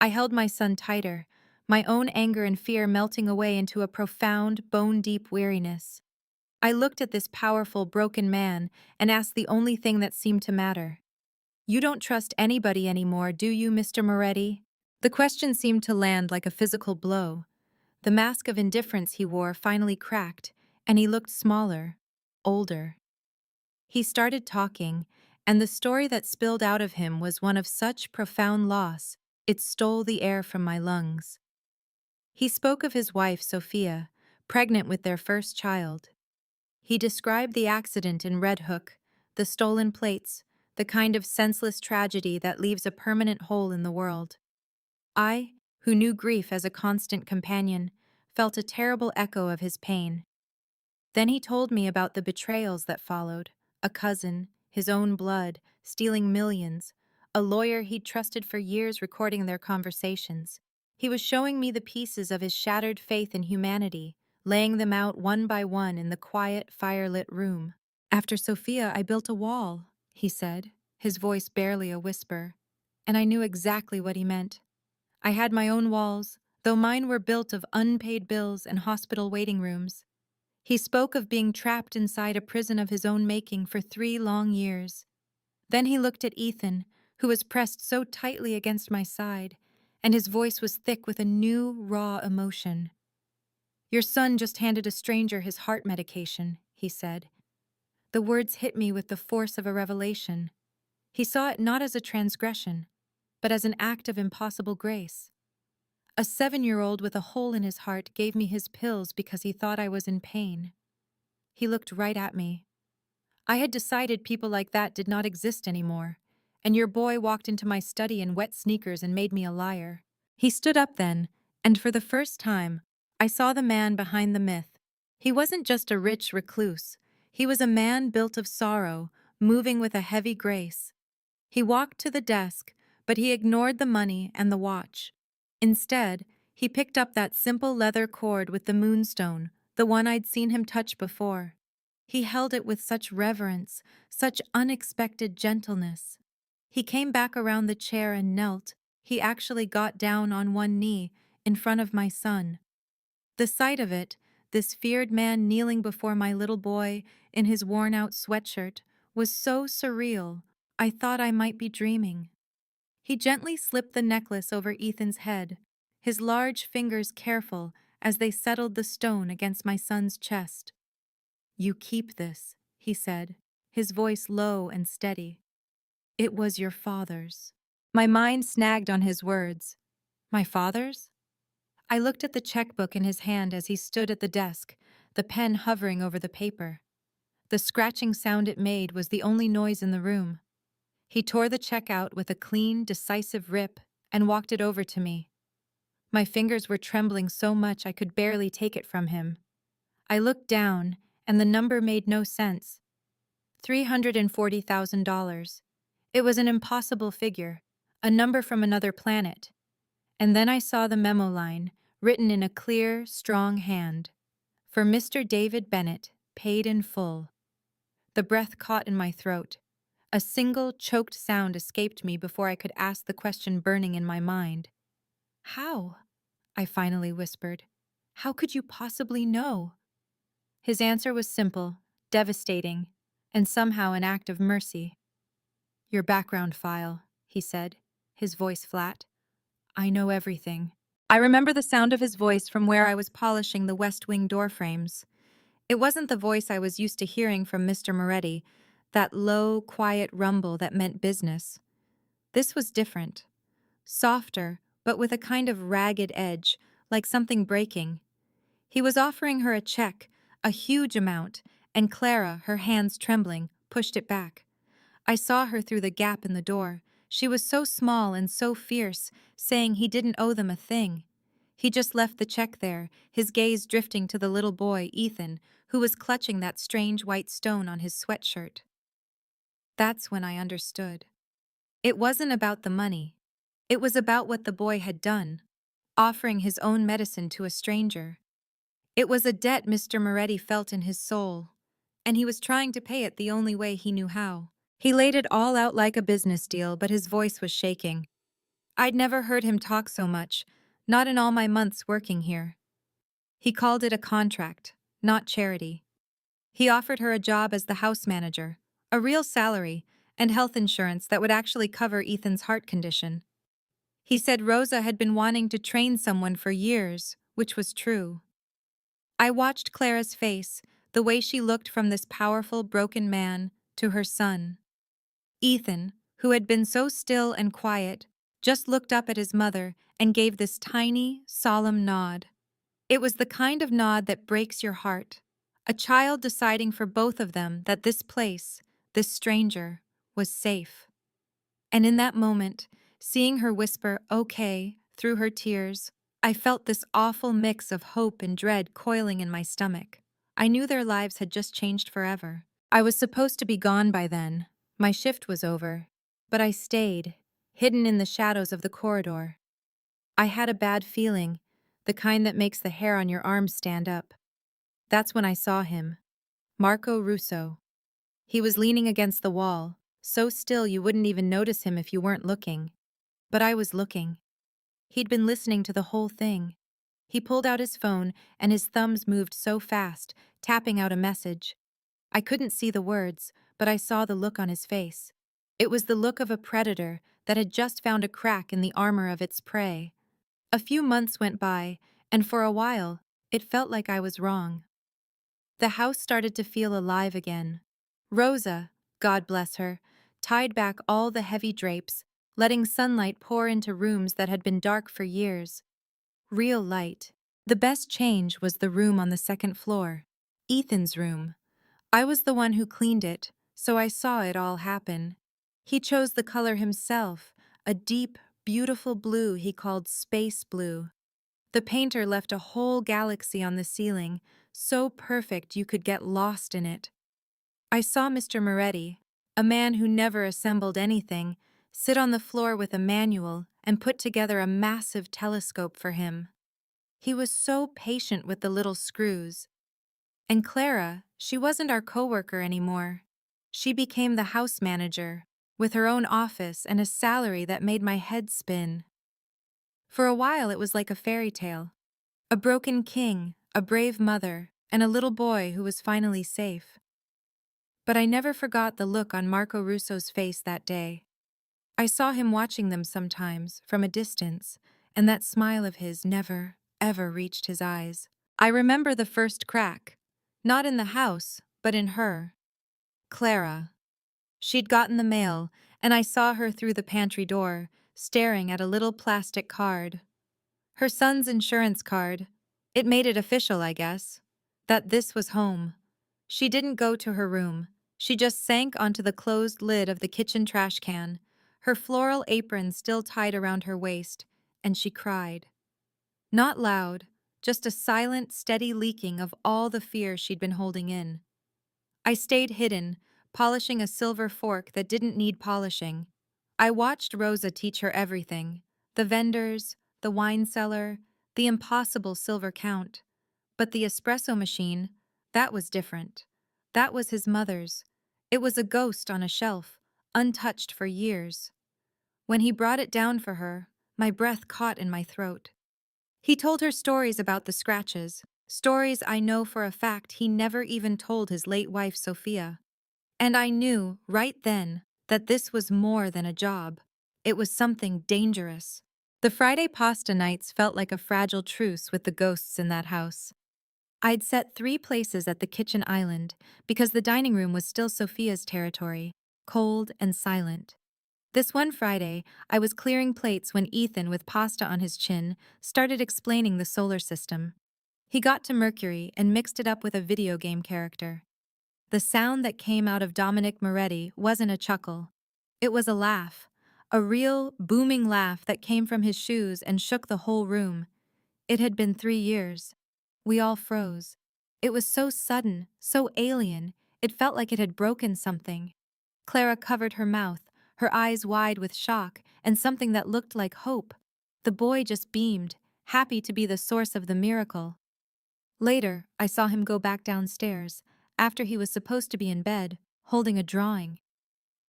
I held my son tighter, my own anger and fear melting away into a profound, bone-deep weariness. I looked at this powerful, broken man and asked the only thing that seemed to matter. "You don't trust anybody anymore, do you, Mr. Moretti?" The question seemed to land like a physical blow. The mask of indifference he wore finally cracked, and he looked smaller, older. He started talking, and the story that spilled out of him was one of such profound loss, it stole the air from my lungs. He spoke of his wife, Sophia, pregnant with their first child. He described the accident in Red Hook, the stolen plates, the kind of senseless tragedy that leaves a permanent hole in the world. I, who knew grief as a constant companion, felt a terrible echo of his pain. Then he told me about the betrayals that followed, a cousin, his own blood, stealing millions, a lawyer he'd trusted for years recording their conversations. He was showing me the pieces of his shattered faith in humanity, laying them out one by one in the quiet, firelit room. "After Sophia, I built a wall," he said, his voice barely a whisper, and I knew exactly what he meant. I had my own walls, though mine were built of unpaid bills and hospital waiting rooms. He spoke of being trapped inside a prison of his own making for 3 long years. Then he looked at Ethan, who was pressed so tightly against my side, and his voice was thick with a new, raw emotion. "Your son just handed a stranger his heart medication," he said. The words hit me with the force of a revelation. He saw it not as a transgression, but as an act of impossible grace. A 7-year-old with a hole in his heart gave me his pills because he thought I was in pain. He looked right at me. "I had decided people like that did not exist anymore, and your boy walked into my study in wet sneakers and made me a liar." He stood up then, and for the first time, I saw the man behind the myth. He wasn't just a rich recluse. He was a man built of sorrow, moving with a heavy grace. He walked to the desk, but he ignored the money and the watch. Instead, he picked up that simple leather cord with the moonstone, the one I'd seen him touch before. He held it with such reverence, such unexpected gentleness. He came back around the chair and knelt. He actually got down on one knee in front of my son. The sight of it, this feared man kneeling before my little boy in his worn-out sweatshirt, was so surreal, I thought I might be dreaming. He gently slipped the necklace over Ethan's head, his large fingers careful as they settled the stone against my son's chest. "You keep this," he said, his voice low and steady. It was your father's. My mind snagged on his words. My father's? I looked at the checkbook in his hand as he stood at the desk, the pen hovering over the paper. The scratching sound it made was the only noise in the room. He tore the check out with a clean, decisive rip and walked it over to me. My fingers were trembling so much I could barely take it from him. I looked down, and the number made no sense. $340,000. It was an impossible figure, a number from another planet. And then I saw the memo line, written in a clear, strong hand. For Mr. David Bennett, paid in full. The breath caught in my throat. A single, choked sound escaped me before I could ask the question burning in my mind. How? I finally whispered. How could you possibly know? His answer was simple, devastating, and somehow an act of mercy. Your background file, he said, his voice flat. I know everything. I remember the sound of his voice from where I was polishing the West Wing door frames. It wasn't the voice I was used to hearing from Mr. Moretti, that low, quiet rumble that meant business. This was different. Softer, but with a kind of ragged edge, like something breaking. He was offering her a check, a huge amount, and Clara, her hands trembling, pushed it back. I saw her through the gap in the door. She was so small and so fierce, saying he didn't owe them a thing. He just left the check there, his gaze drifting to the little boy, Ethan, who was clutching that strange white stone on his sweatshirt. That's when I understood. It wasn't about the money. It was about what the boy had done, offering his own medicine to a stranger. It was a debt Mr. Moretti felt in his soul, and he was trying to pay it the only way he knew how. He laid it all out like a business deal, but his voice was shaking. I'd never heard him talk so much, not in all my months working here. He called it a contract, not charity. He offered her a job as the house manager, a real salary, and health insurance that would actually cover Ethan's heart condition. He said Rosa had been wanting to train someone for years, which was true. I watched Clara's face, the way she looked from this powerful, broken man to her son. Ethan, who had been so still and quiet, just looked up at his mother and gave this tiny, solemn nod. It was the kind of nod that breaks your heart. A child deciding for both of them that this place, this stranger, was safe. And in that moment, seeing her whisper, "Okay," through her tears, I felt this awful mix of hope and dread coiling in my stomach. I knew their lives had just changed forever. I was supposed to be gone by then. My shift was over. But I stayed, hidden in the shadows of the corridor. I had a bad feeling, the kind that makes the hair on your arms stand up. That's when I saw him. Marco Russo. He was leaning against the wall, so still you wouldn't even notice him if you weren't looking. But I was looking. He'd been listening to the whole thing. He pulled out his phone, and his thumbs moved so fast, tapping out a message. I couldn't see the words, but I saw the look on his face. It was the look of a predator that had just found a crack in the armor of its prey. A few months went by, and for a while, it felt like I was wrong. The house started to feel alive again. Rosa, God bless her, tied back all the heavy drapes, letting sunlight pour into rooms that had been dark for years. Real light. The best change was the room on the second floor. Ethan's room. I was the one who cleaned it, so I saw it all happen. He chose the color himself, a deep, beautiful blue he called space blue. The painter left a whole galaxy on the ceiling, so perfect you could get lost in it. I saw Mr. Moretti, a man who never assembled anything, sit on the floor with a manual and put together a massive telescope for him. He was so patient with the little screws. And Clara, she wasn't our coworker anymore. She became the house manager, with her own office and a salary that made my head spin. For a while it was like a fairy tale. A broken king, a brave mother, and a little boy who was finally safe. But I never forgot the look on Marco Russo's face that day. I saw him watching them sometimes, from a distance, and that smile of his never, ever reached his eyes. I remember the first crack. Not in the house, but in her. Clara. She'd gotten the mail, and I saw her through the pantry door, staring at a little plastic card. Her son's insurance card. It made it official, I guess, that this was home. She didn't go to her room. She just sank onto the closed lid of the kitchen trash can, her floral apron still tied around her waist, and she cried. Not loud, just a silent, steady leaking of all the fear she'd been holding in. I stayed hidden, polishing a silver fork that didn't need polishing. I watched Rosa teach her everything: the vendors, the wine cellar, the impossible silver count. But the espresso machine, that was different. That was his mother's. It was a ghost on a shelf, untouched for years. When he brought it down for her, my breath caught in my throat. He told her stories about the scratches, stories I know for a fact he never even told his late wife Sophia. And I knew, right then, that this was more than a job. It was something dangerous. The Friday pasta nights felt like a fragile truce with the ghosts in that house. I'd set 3 places at the kitchen island because the dining room was still Sophia's territory, cold and silent. This one Friday, I was clearing plates when Ethan, with pasta on his chin, started explaining the solar system. He got to Mercury and mixed it up with a video game character. The sound that came out of Dominic Moretti wasn't a chuckle. It was a laugh, a real, booming laugh that came from his shoes and shook the whole room. It had been 3 years. We all froze. It was so sudden, so alien, it felt like it had broken something. Clara covered her mouth, her eyes wide with shock, and something that looked like hope. The boy just beamed, happy to be the source of the miracle. Later, I saw him go back downstairs, after he was supposed to be in bed, holding a drawing.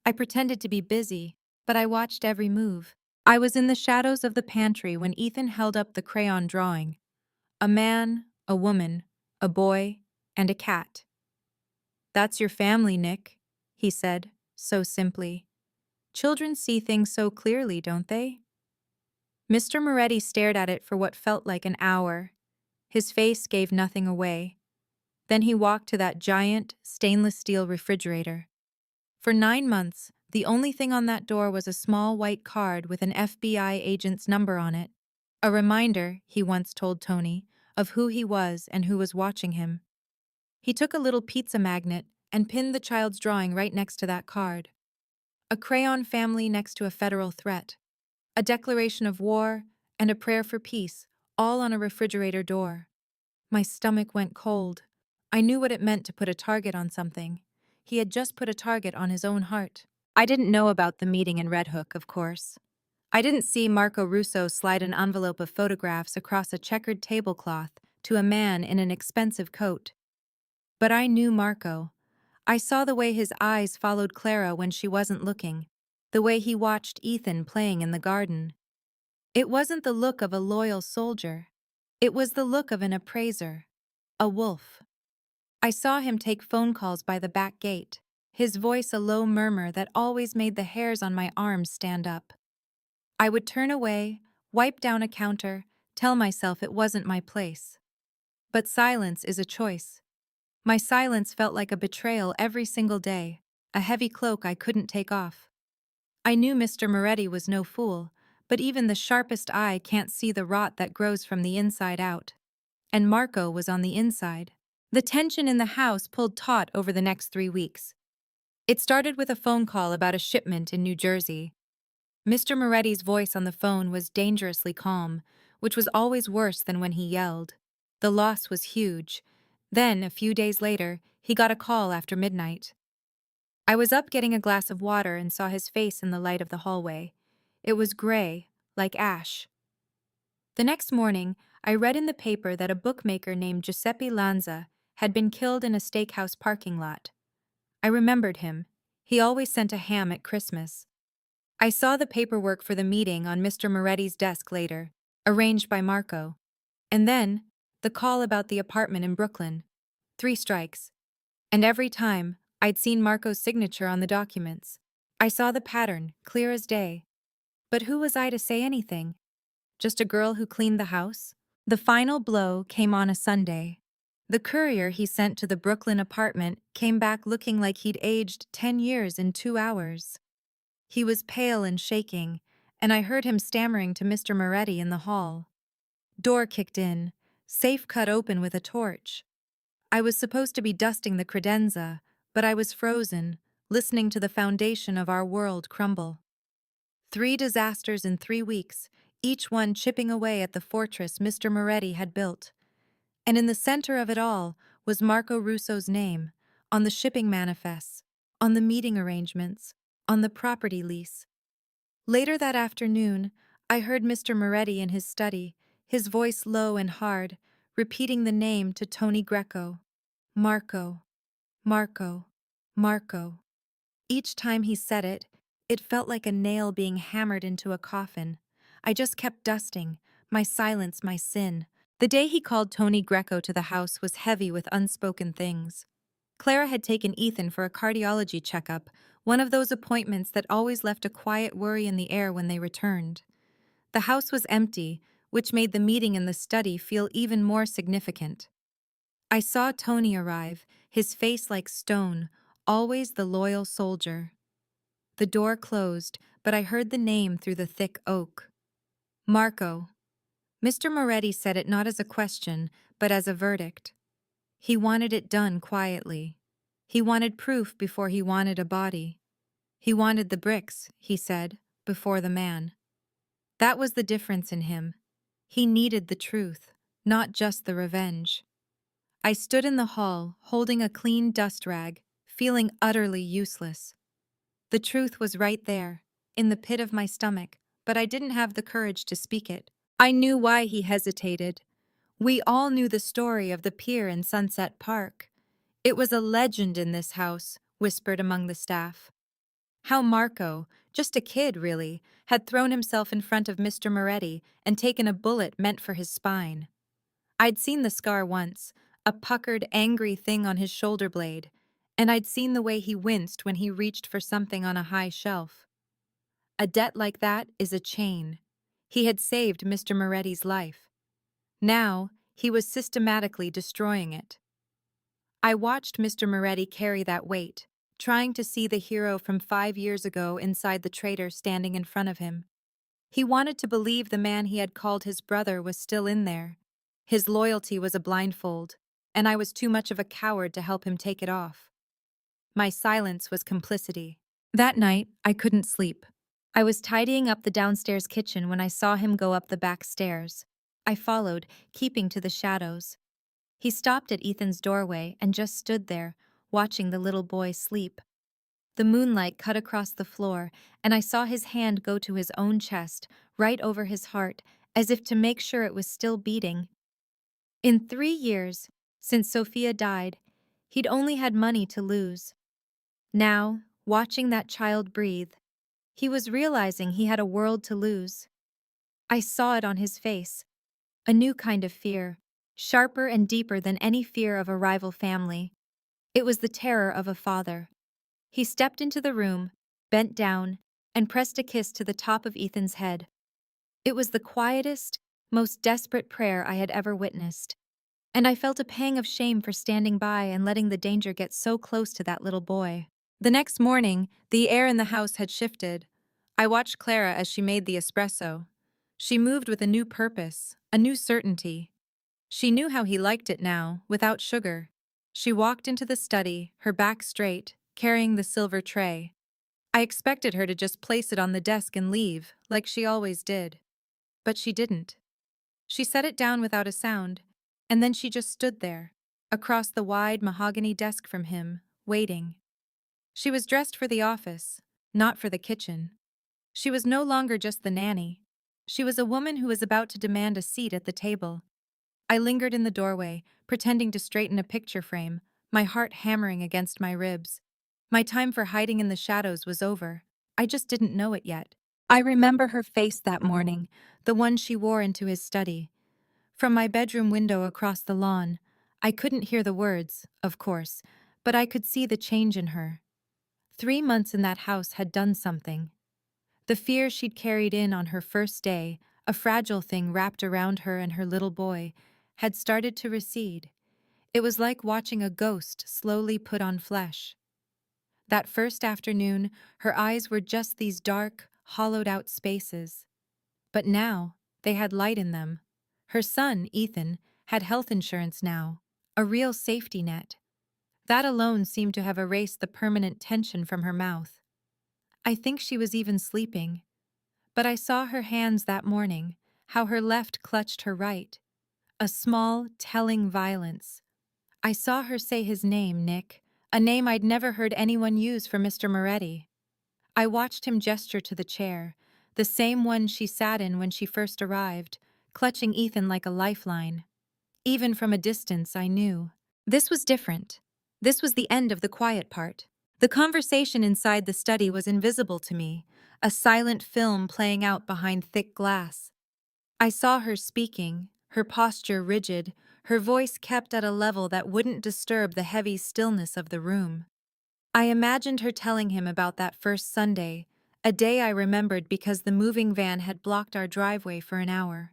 I pretended to be busy, but I watched every move. I was in the shadows of the pantry when Ethan held up the crayon drawing. A man, a woman, a boy, and a cat. "That's your family, Nick," he said, so simply. "Children see things so clearly, don't they?" Mr. Moretti stared at it for what felt like an hour. His face gave nothing away. Then he walked to that giant, stainless steel refrigerator. For 9 months, the only thing on that door was a small white card with an FBI agent's number on it. A reminder, he once told Tony, of who he was and who was watching him. He took a little pizza magnet and pinned the child's drawing right next to that card. A crayon family next to a federal threat. A declaration of war and a prayer for peace, all on a refrigerator door. My stomach went cold. I knew what it meant to put a target on something. He had just put a target on his own heart. I didn't know about the meeting in Red Hook, of course. I didn't see Marco Russo slide an envelope of photographs across a checkered tablecloth to a man in an expensive coat. But I knew Marco. I saw the way his eyes followed Clara when she wasn't looking, the way he watched Ethan playing in the garden. It wasn't the look of a loyal soldier. It was the look of an appraiser, a wolf. I saw him take phone calls by the back gate, his voice a low murmur that always made the hairs on my arms stand up. I would turn away, wipe down a counter, tell myself it wasn't my place. But silence is a choice. My silence felt like a betrayal every single day, a heavy cloak I couldn't take off. I knew Mr. Moretti was no fool, but even the sharpest eye can't see the rot that grows from the inside out. And Marco was on the inside. The tension in the house pulled taut over the next 3 weeks. It started with a phone call about a shipment in New Jersey. Mr. Moretti's voice on the phone was dangerously calm, which was always worse than when he yelled. The loss was huge. Then, a few days later, he got a call after midnight. I was up getting a glass of water and saw his face in the light of the hallway. It was gray, like ash. The next morning, I read in the paper that a bookmaker named Giuseppe Lanza had been killed in a steakhouse parking lot. I remembered him. He always sent a ham at Christmas. I saw the paperwork for the meeting on Mr. Moretti's desk later, arranged by Marco. And then, the call about the apartment in Brooklyn. 3 strikes. And every time, I'd seen Marco's signature on the documents. I saw the pattern, clear as day. But who was I to say anything? Just a girl who cleaned the house? The final blow came on a Sunday. The courier he sent to the Brooklyn apartment came back looking like he'd aged 10 years in 2 hours. He was pale and shaking, and I heard him stammering to Mr. Moretti in the hall. Door kicked in, safe cut open with a torch. I was supposed to be dusting the credenza, but I was frozen, listening to the foundation of our world crumble. 3 disasters in 3 weeks, each one chipping away at the fortress Mr. Moretti had built. And in the center of it all was Marco Russo's name, on the shipping manifests, on the meeting arrangements, on the property lease. Later that afternoon, I heard Mr. Moretti in his study, his voice low and hard, repeating the name to Tony Greco. Marco, Marco, Marco. Each time he said it, it felt like a nail being hammered into a coffin. I just kept dusting, my silence my sin. The day he called Tony Greco to the house was heavy with unspoken things. Clara had taken Ethan for a cardiology checkup, one of those appointments that always left a quiet worry in the air when they returned. The house was empty, which made the meeting in the study feel even more significant. I saw Tony arrive, his face like stone, always the loyal soldier. The door closed, but I heard the name through the thick oak. Marco. Mr. Moretti said it not as a question, but as a verdict. He wanted it done quietly. He wanted proof before he wanted a body. He wanted the bricks, he said, before the man. That was the difference in him. He needed the truth, not just the revenge. I stood in the hall, holding a clean dust rag, feeling utterly useless. The truth was right there, in the pit of my stomach, but I didn't have the courage to speak it. I knew why he hesitated. We all knew the story of the pier in Sunset Park. It was a legend in this house, whispered among the staff. How Marco, just a kid really, had thrown himself in front of Mr. Moretti and taken a bullet meant for his spine. I'd seen the scar once, a puckered, angry thing on his shoulder blade, and I'd seen the way he winced when he reached for something on a high shelf. A debt like that is a chain. He had saved Mr. Moretti's life. Now, he was systematically destroying it. I watched Mr. Moretti carry that weight, trying to see the hero from 5 years ago inside the trader standing in front of him. He wanted to believe the man he had called his brother was still in there. His loyalty was a blindfold, and I was too much of a coward to help him take it off. My silence was complicity. That night, I couldn't sleep. I was tidying up the downstairs kitchen when I saw him go up the back stairs. I followed, keeping to the shadows. He stopped at Ethan's doorway and just stood there, watching the little boy sleep. The moonlight cut across the floor, and I saw his hand go to his own chest, right over his heart, as if to make sure it was still beating. In 3 years, since Sophia died, he'd only had money to lose. Now, watching that child breathe, he was realizing he had a world to lose. I saw it on his face, a new kind of fear, sharper and deeper than any fear of a rival family. It was the terror of a father. He stepped into the room, bent down, and pressed a kiss to the top of Ethan's head. It was the quietest, most desperate prayer I had ever witnessed. And I felt a pang of shame for standing by and letting the danger get so close to that little boy. The next morning, the air in the house had shifted. I watched Clara as she made the espresso. She moved with a new purpose, a new certainty. She knew how he liked it now, without sugar. She walked into the study, her back straight, carrying the silver tray. I expected her to just place it on the desk and leave, like she always did. But she didn't. She set it down without a sound, and then she just stood there, across the wide mahogany desk from him, waiting. She was dressed for the office, not for the kitchen. She was no longer just the nanny. She was a woman who was about to demand a seat at the table. I lingered in the doorway, pretending to straighten a picture frame, my heart hammering against my ribs. My time for hiding in the shadows was over. I just didn't know it yet. I remember her face that morning, the one she wore into his study. From my bedroom window across the lawn, I couldn't hear the words, of course, but I could see the change in her. 3 months in that house had done something. The fear she'd carried in on her first day, a fragile thing wrapped around her and her little boy, had started to recede. It was like watching a ghost slowly put on flesh. That first afternoon, her eyes were just these dark, hollowed-out spaces. But now, they had light in them. Her son, Ethan, had health insurance now, a real safety net. That alone seemed to have erased the permanent tension from her mouth. I think she was even sleeping. But I saw her hands that morning, how her left clutched her right. A small, telling violence. I saw her say his name, Nick, a name I'd never heard anyone use for Mr. Moretti. I watched him gesture to the chair, the same one she sat in when she first arrived, clutching Ethan like a lifeline. Even from a distance, I knew. This was different. This was the end of the quiet part. The conversation inside the study was invisible to me, a silent film playing out behind thick glass. I saw her speaking, her posture rigid, her voice kept at a level that wouldn't disturb the heavy stillness of the room. I imagined her telling him about that first Sunday, a day I remembered because the moving van had blocked our driveway for an hour.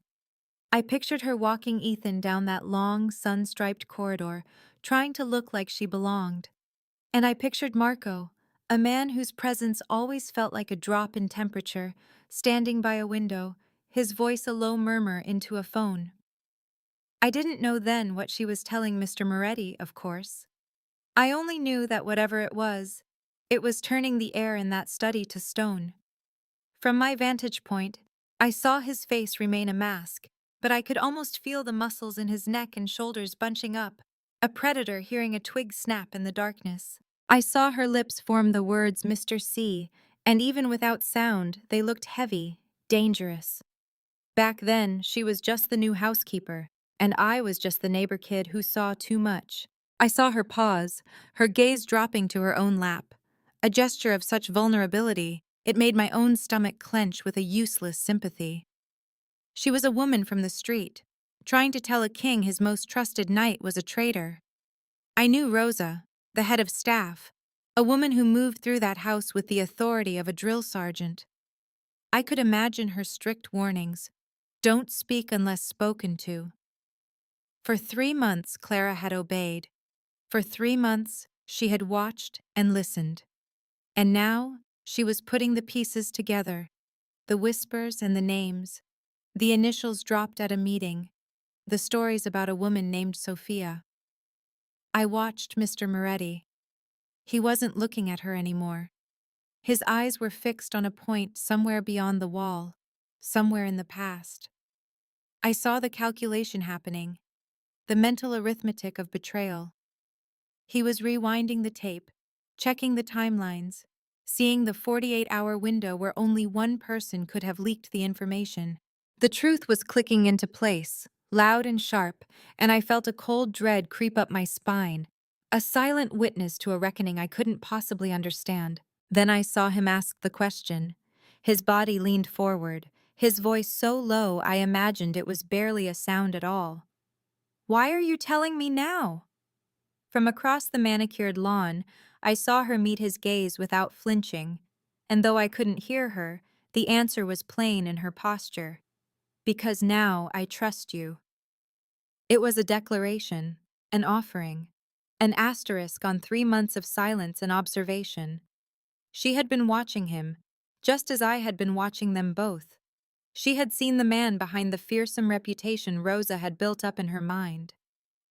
I pictured her walking Ethan down that long, sun-striped corridor, trying to look like she belonged. And I pictured Marco, a man whose presence always felt like a drop in temperature, standing by a window, his voice a low murmur into a phone. I didn't know then what she was telling Mr. Moretti, of course. I only knew that whatever it was turning the air in that study to stone. From my vantage point, I saw his face remain a mask, but I could almost feel the muscles in his neck and shoulders bunching up, a predator hearing a twig snap in the darkness. I saw her lips form the words Mr. C, and even without sound, they looked heavy, dangerous. Back then, she was just the new housekeeper, and I was just the neighbor kid who saw too much. I saw her pause, her gaze dropping to her own lap. A gesture of such vulnerability, it made my own stomach clench with a useless sympathy. She was a woman from the street, trying to tell a king his most trusted knight was a traitor. I knew Rosa, the head of staff, a woman who moved through that house with the authority of a drill sergeant. I could imagine her strict warnings. Don't speak unless spoken to. For 3 months, Clara had obeyed. For 3 months, she had watched and listened. And now, she was putting the pieces together, the whispers and the names, the initials dropped at a meeting, the stories about a woman named Sophia. I watched Mr. Moretti. He wasn't looking at her anymore. His eyes were fixed on a point somewhere beyond the wall, somewhere in the past. I saw the calculation happening, the mental arithmetic of betrayal. He was rewinding the tape, checking the timelines, seeing the 48-hour window where only one person could have leaked the information. The truth was clicking into place, loud and sharp, and I felt a cold dread creep up my spine, a silent witness to a reckoning I couldn't possibly understand. Then I saw him ask the question. His body leaned forward, his voice so low I imagined it was barely a sound at all. "Why are you telling me now?" From across the manicured lawn, I saw her meet his gaze without flinching, and though I couldn't hear her, the answer was plain in her posture. "Because now I trust you." It was a declaration, an offering, an asterisk on 3 months of silence and observation. She had been watching him, just as I had been watching them both. She had seen the man behind the fearsome reputation Rosa had built up in her mind.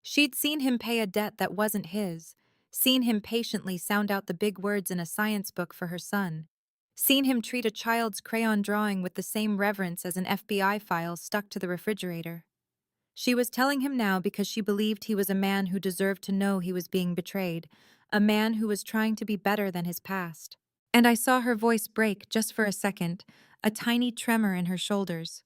She'd seen him pay a debt that wasn't his, seen him patiently sound out the big words in a science book for her son, seen him treat a child's crayon drawing with the same reverence as an FBI file stuck to the refrigerator. She was telling him now because she believed he was a man who deserved to know he was being betrayed, a man who was trying to be better than his past. And I saw her voice break just for a second, a tiny tremor in her shoulders.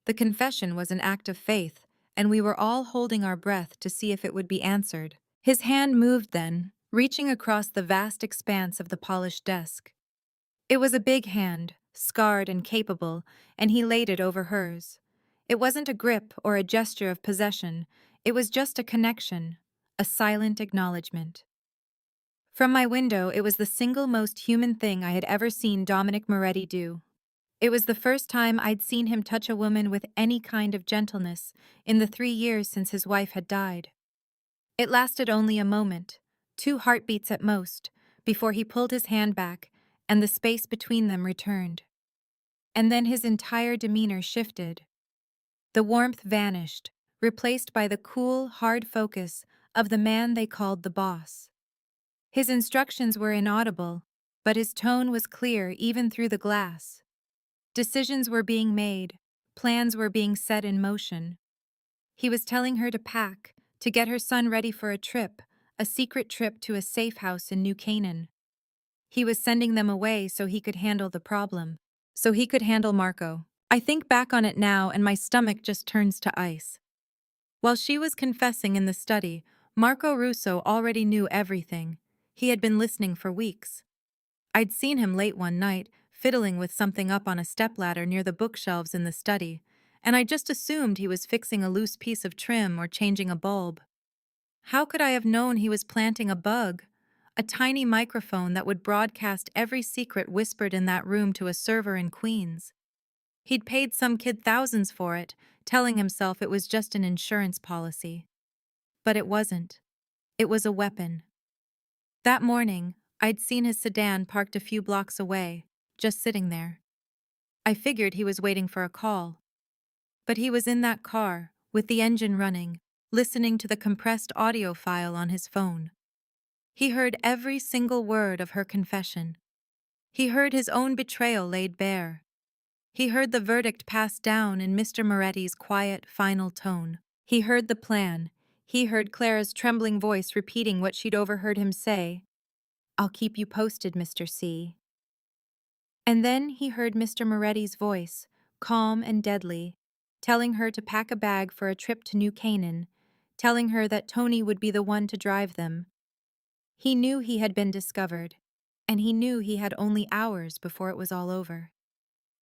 The confession was an act of faith, and we were all holding our breath to see if it would be answered. His hand moved then, reaching across the vast expanse of the polished desk. It was a big hand, scarred and capable, and he laid it over hers. It wasn't a grip or a gesture of possession, it was just a connection, a silent acknowledgement. From my window, it was the single most human thing I had ever seen Dominic Moretti do. It was the first time I'd seen him touch a woman with any kind of gentleness in the 3 years since his wife had died. It lasted only a moment, 2 heartbeats at most, before he pulled his hand back and the space between them returned. And then his entire demeanor shifted. The warmth vanished, replaced by the cool, hard focus of the man they called the boss. His instructions were inaudible, but his tone was clear even through the glass. Decisions were being made, plans were being set in motion. He was telling her to pack, to get her son ready for a secret trip to a safe house in New Canaan. He was sending them away so he could handle the problem, so he could handle Marco. I think back on it now and my stomach just turns to ice. While she was confessing in the study, Marco Russo already knew everything. He had been listening for weeks. I'd seen him late one night, fiddling with something up on a stepladder near the bookshelves in the study, and I just assumed he was fixing a loose piece of trim or changing a bulb. How could I have known he was planting a bug? A tiny microphone that would broadcast every secret whispered in that room to a server in Queens. He'd paid some kid thousands for it, telling himself it was just an insurance policy. But it wasn't. It was a weapon. That morning, I'd seen his sedan parked a few blocks away, just sitting there. I figured he was waiting for a call. But he was in that car, with the engine running, listening to the compressed audio file on his phone. He heard every single word of her confession. He heard his own betrayal laid bare. He heard the verdict passed down in Mr. Moretti's quiet, final tone. He heard the plan. He heard Clara's trembling voice repeating what she'd overheard him say. "I'll keep you posted, Mr. C." And then he heard Mr. Moretti's voice, calm and deadly, telling her to pack a bag for a trip to New Canaan, telling her that Tony would be the one to drive them. He knew he had been discovered, and he knew he had only hours before it was all over.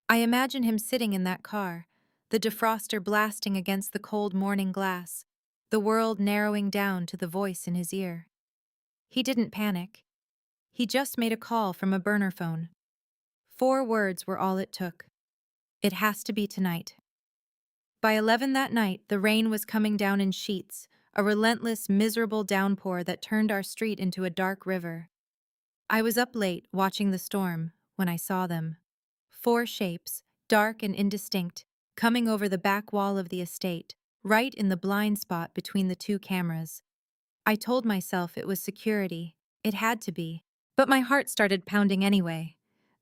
I imagine him sitting in that car, the defroster blasting against the cold morning glass, the world narrowing down to the voice in his ear. He didn't panic. He just made a call from a burner phone. 4 words were all it took. "It has to be tonight." By 11 that night, the rain was coming down in sheets, a relentless, miserable downpour that turned our street into a dark river. I was up late, watching the storm, when I saw them. 4 shapes, dark and indistinct, coming over the back wall of the estate, right in the blind spot between the 2 cameras. I told myself it was security. It had to be. But my heart started pounding anyway.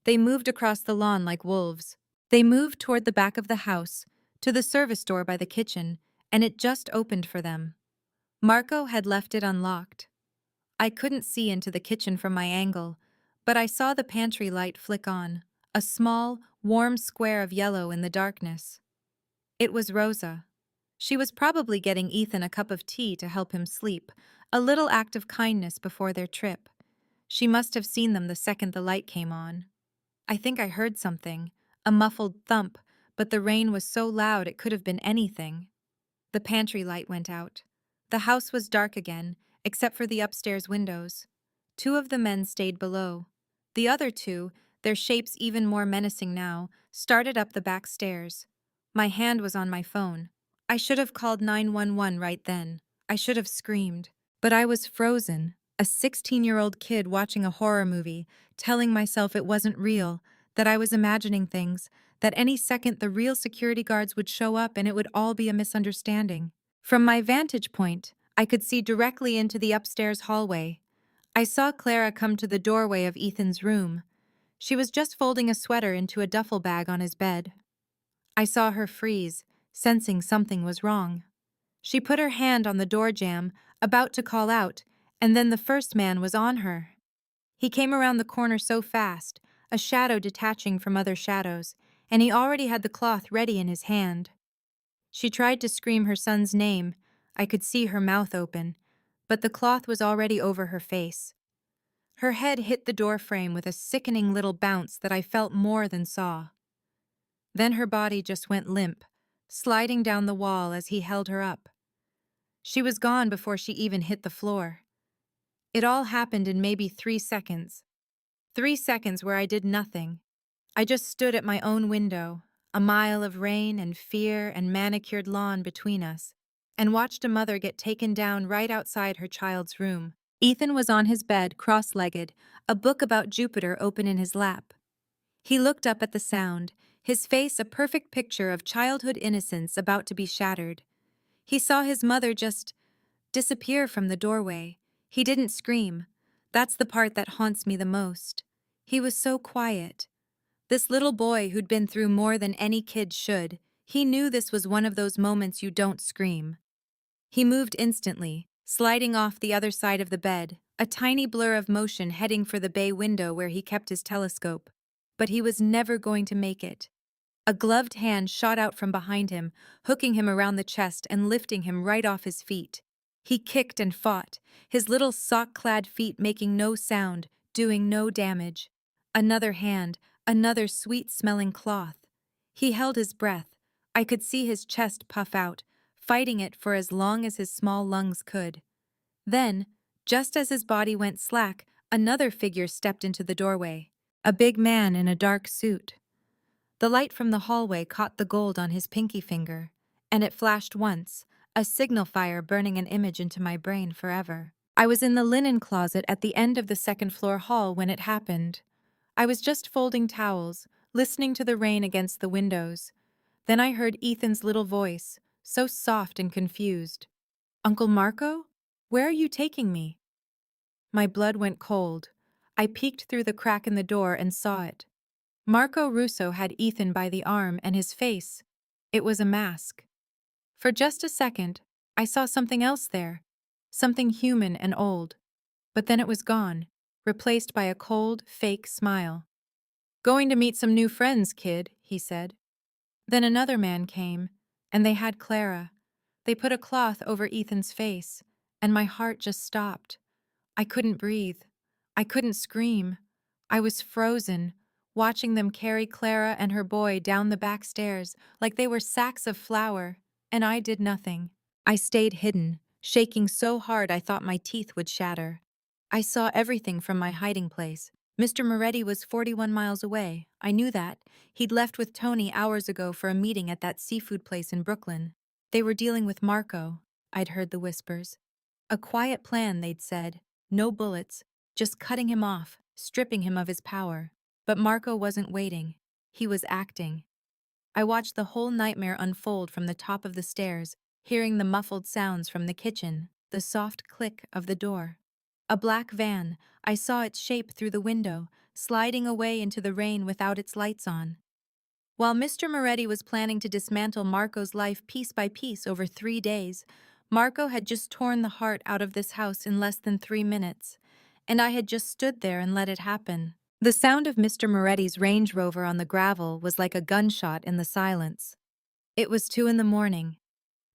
They moved across the lawn like wolves. They moved toward the back of the house, to the service door by the kitchen, and it just opened for them. Marco had left it unlocked. I couldn't see into the kitchen from my angle, but I saw the pantry light flick on, a small, warm square of yellow in the darkness. It was Rosa. She was probably getting Ethan a cup of tea to help him sleep, a little act of kindness before their trip. She must have seen them the second the light came on. I think I heard something, a muffled thump, but the rain was so loud it could have been anything. The pantry light went out. The house was dark again, except for the upstairs windows. 2 of the men stayed below. The other 2, their shapes even more menacing now, started up the back stairs. My hand was on my phone. I should have called 911 right then. I should have screamed. But I was frozen, a 16-year-old kid watching a horror movie, telling myself it wasn't real, that I was imagining things, that any second the real security guards would show up and it would all be a misunderstanding. From my vantage point, I could see directly into the upstairs hallway. I saw Clara come to the doorway of Ethan's room. She was just folding a sweater into a duffel bag on his bed. I saw her freeze, sensing something was wrong. She put her hand on the door jamb, about to call out, and then the first man was on her. He came around the corner so fast, a shadow detaching from other shadows, and he already had the cloth ready in his hand. She tried to scream her son's name. I could see her mouth open, but the cloth was already over her face. Her head hit the door frame with a sickening little bounce that I felt more than saw. Then her body just went limp, sliding down the wall as he held her up. She was gone before she even hit the floor. It all happened in maybe 3 seconds. 3 seconds where I did nothing. I just stood at my own window, a mile of rain and fear and manicured lawn between us, and watched a mother get taken down right outside her child's room. Ethan was on his bed, cross-legged, a book about Jupiter open in his lap. He looked up at the sound, his face a perfect picture of childhood innocence about to be shattered. He saw his mother just disappear from the doorway. He didn't scream. That's the part that haunts me the most. He was so quiet. This little boy who'd been through more than any kid should, he knew this was one of those moments you don't scream. He moved instantly, sliding off the other side of the bed, a tiny blur of motion heading for the bay window where he kept his telescope. But he was never going to make it. A gloved hand shot out from behind him, hooking him around the chest and lifting him right off his feet. He kicked and fought, his little sock-clad feet making no sound, doing no damage. Another hand, another sweet-smelling cloth. He held his breath. I could see his chest puff out, fighting it for as long as his small lungs could. Then, just as his body went slack, another figure stepped into the doorway. A big man in a dark suit. The light from the hallway caught the gold on his pinky finger, and it flashed once, a signal fire burning an image into my brain forever. I was in the linen closet at the end of the second-floor hall when it happened. I was just folding towels, listening to the rain against the windows. Then I heard Ethan's little voice, so soft and confused. "Uncle Marco? Where are you taking me?" My blood went cold. I peeked through the crack in the door and saw it. Marco Russo had Ethan by the arm, and his face, it was a mask. For just a second, I saw something else there, something human and old. But then it was gone, replaced by a cold, fake smile. "Going to meet some new friends, kid," he said. Then another man came, and they had Clara. They put a cloth over Ethan's face, and my heart just stopped. I couldn't breathe. I couldn't scream. I was frozen, watching them carry Clara and her boy down the back stairs like they were sacks of flour, and I did nothing. I stayed hidden, shaking so hard I thought my teeth would shatter. I saw everything from my hiding place. Mr. Moretti was 41 miles away. I knew that. He'd left with Tony hours ago for a meeting at that seafood place in Brooklyn. They were dealing with Marco, I'd heard the whispers. A quiet plan, they'd said. No bullets, just cutting him off, stripping him of his power. But Marco wasn't waiting. He was acting. I watched the whole nightmare unfold from the top of the stairs, hearing the muffled sounds from the kitchen, the soft click of the door. A black van, I saw its shape through the window, sliding away into the rain without its lights on. While Mr. Moretti was planning to dismantle Marco's life piece by piece over 3 days, Marco had just torn the heart out of this house in less than 3 minutes, and I had just stood there and let it happen. The sound of Mr. Moretti's Range Rover on the gravel was like a gunshot in the silence. It was 2 in the morning.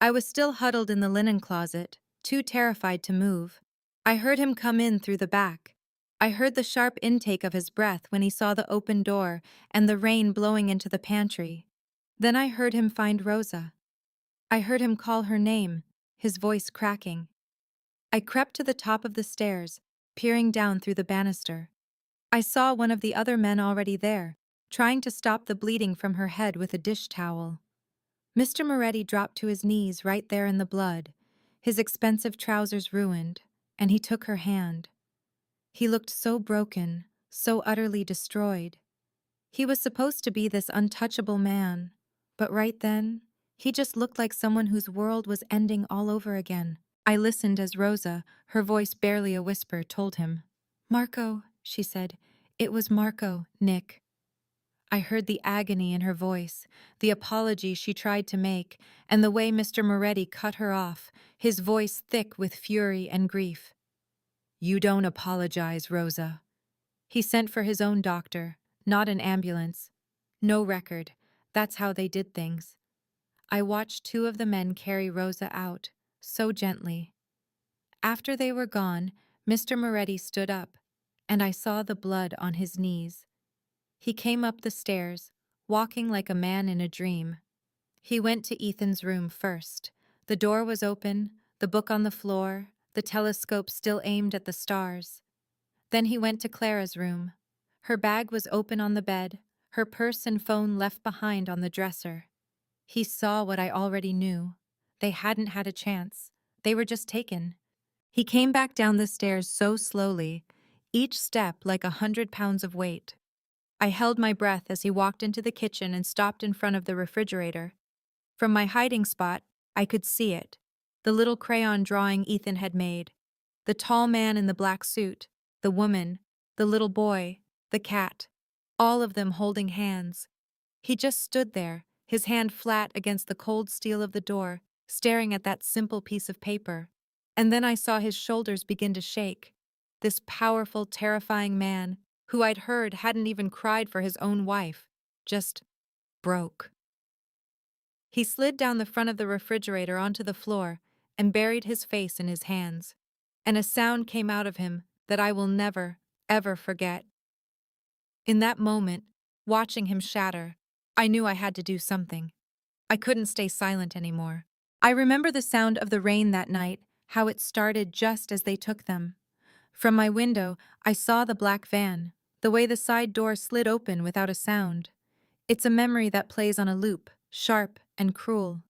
I was still huddled in the linen closet, too terrified to move. I heard him come in through the back. I heard the sharp intake of his breath when he saw the open door and the rain blowing into the pantry. Then I heard him find Rosa. I heard him call her name, his voice cracking. I crept to the top of the stairs, peering down through the banister. I saw one of the other men already there, trying to stop the bleeding from her head with a dish towel. Mr. Moretti dropped to his knees right there in the blood, his expensive trousers ruined, and he took her hand. He looked so broken, so utterly destroyed. He was supposed to be this untouchable man, but right then, he just looked like someone whose world was ending all over again. I listened as Rosa, her voice barely a whisper, told him. "Marco," she said. "It was Marco, Nick." I heard the agony in her voice, the apology she tried to make, and the way Mr. Moretti cut her off, his voice thick with fury and grief. "You don't apologize, Rosa." He sent for his own doctor, not an ambulance. No record. That's how they did things. I watched 2 of the men carry Rosa out, so gently. After they were gone, Mr. Moretti stood up, and I saw the blood on his knees. He came up the stairs, walking like a man in a dream. He went to Ethan's room first. The door was open, the book on the floor, the telescope still aimed at the stars. Then he went to Clara's room. Her bag was open on the bed, her purse and phone left behind on the dresser. He saw what I already knew. They hadn't had a chance. They were just taken. He came back down the stairs so slowly, each step like 100 pounds of weight. I held my breath as he walked into the kitchen and stopped in front of the refrigerator. From my hiding spot, I could see it. The little crayon drawing Ethan had made. The tall man in the black suit, the woman, the little boy, the cat, all of them holding hands. He just stood there, his hand flat against the cold steel of the door, staring at that simple piece of paper. And then I saw his shoulders begin to shake. This powerful, terrifying man, who I'd heard hadn't even cried for his own wife, just broke. He slid down the front of the refrigerator onto the floor and buried his face in his hands. And a sound came out of him that I will never, ever forget. In that moment, watching him shatter, I knew I had to do something. I couldn't stay silent anymore. I remember the sound of the rain that night, how it started just as they took them. From my window, I saw the black van, the way the side door slid open without a sound. It's a memory that plays on a loop, sharp and cruel.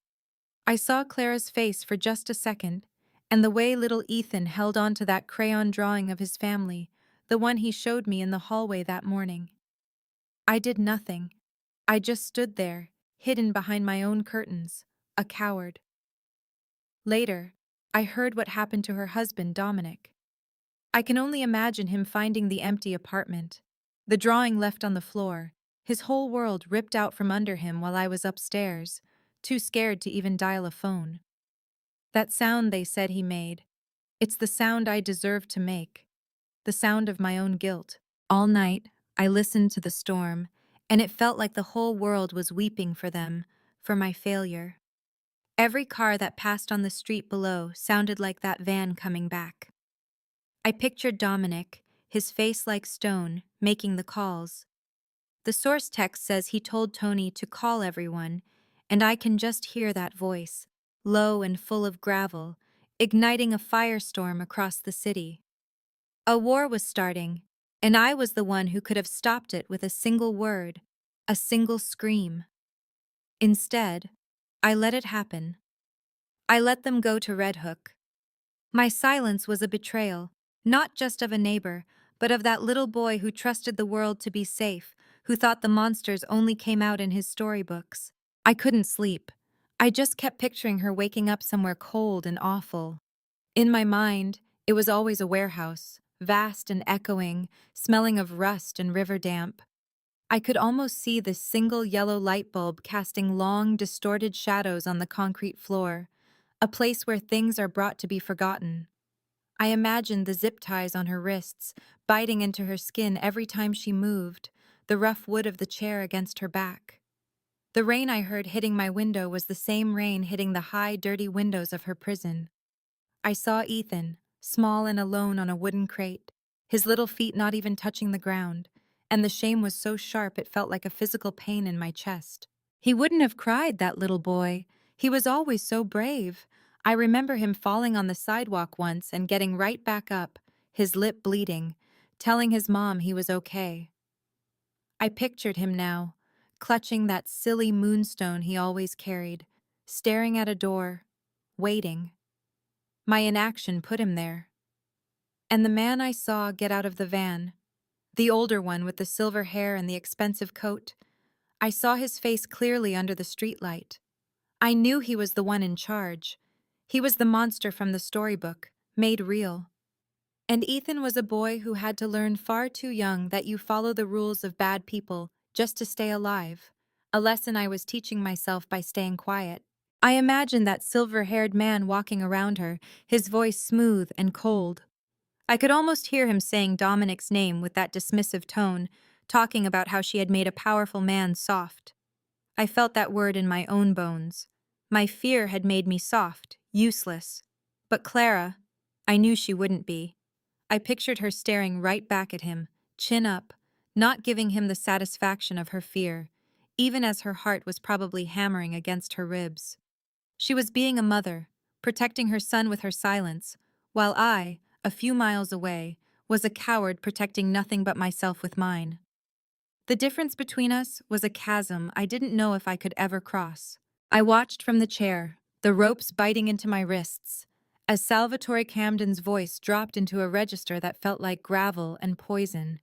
I saw Clara's face for just a second, and the way little Ethan held on to that crayon drawing of his family, the one he showed me in the hallway that morning. I did nothing. I just stood there, hidden behind my own curtains, a coward. Later, I heard what happened to her husband, Dominic. I can only imagine him finding the empty apartment, the drawing left on the floor, his whole world ripped out from under him while I was upstairs, too scared to even dial a phone. That sound they said he made, it's the sound I deserved to make, the sound of my own guilt. All night, I listened to the storm, and it felt like the whole world was weeping for them, for my failure. Every car that passed on the street below sounded like that van coming back. I pictured Dominic, his face like stone, making the calls. The source text says he told Tony to call everyone, and I can just hear that voice, low and full of gravel, igniting a firestorm across the city. A war was starting, and I was the one who could have stopped it with a single word, a single scream. Instead, I let it happen. I let them go to Red Hook. My silence was a betrayal, not just of a neighbor, but of that little boy who trusted the world to be safe, who thought the monsters only came out in his storybooks. I couldn't sleep. I just kept picturing her waking up somewhere cold and awful. In my mind, it was always a warehouse, vast and echoing, smelling of rust and river damp. I could almost see the single yellow light bulb casting long, distorted shadows on the concrete floor, a place where things are brought to be forgotten. I imagined the zip ties on her wrists, biting into her skin every time she moved, the rough wood of the chair against her back. The rain I heard hitting my window was the same rain hitting the high, dirty windows of her prison. I saw Ethan, small and alone on a wooden crate, his little feet not even touching the ground, and the shame was so sharp it felt like a physical pain in my chest. He wouldn't have cried, that little boy. He was always so brave. I remember him falling on the sidewalk once and getting right back up, his lip bleeding, telling his mom he was okay. I pictured him now, clutching that silly moonstone he always carried, staring at a door, waiting. My inaction put him there. And the man I saw get out of the van, the older one with the silver hair and the expensive coat, I saw his face clearly under the streetlight. I knew he was the one in charge. He was the monster from the storybook, made real. And Ethan was a boy who had to learn far too young that you follow the rules of bad people just to stay alive, a lesson I was teaching myself by staying quiet. I imagined that silver-haired man walking around her, his voice smooth and cold. I could almost hear him saying Dominic's name with that dismissive tone, talking about how she had made a powerful man soft. I felt that word in my own bones. My fear had made me soft, useless. But Clara, I knew she wouldn't be. I pictured her staring right back at him, chin up, not giving him the satisfaction of her fear, even as her heart was probably hammering against her ribs. She was being a mother, protecting her son with her silence, while I, a few miles away, was a coward protecting nothing but myself with mine. The difference between us was a chasm I didn't know if I could ever cross. I watched from the chair, the ropes biting into my wrists, as Salvatore Camden's voice dropped into a register that felt like gravel and poison.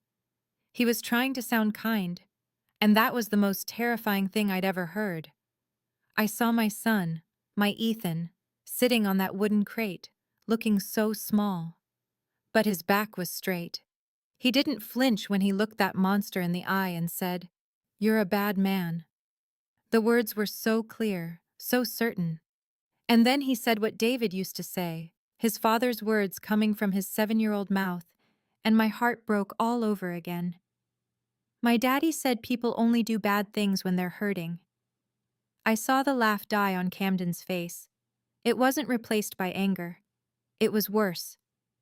He was trying to sound kind, and that was the most terrifying thing I'd ever heard. I saw my son, my Ethan, sitting on that wooden crate, looking so small. But his back was straight. He didn't flinch when he looked that monster in the eye and said, "You're a bad man." The words were so clear, so certain. And then he said what David used to say, his father's words coming from his 7-year-old mouth, and my heart broke all over again. My daddy said people only do bad things when they're hurting. I saw the laugh die on Camden's face. It wasn't replaced by anger. It was worse.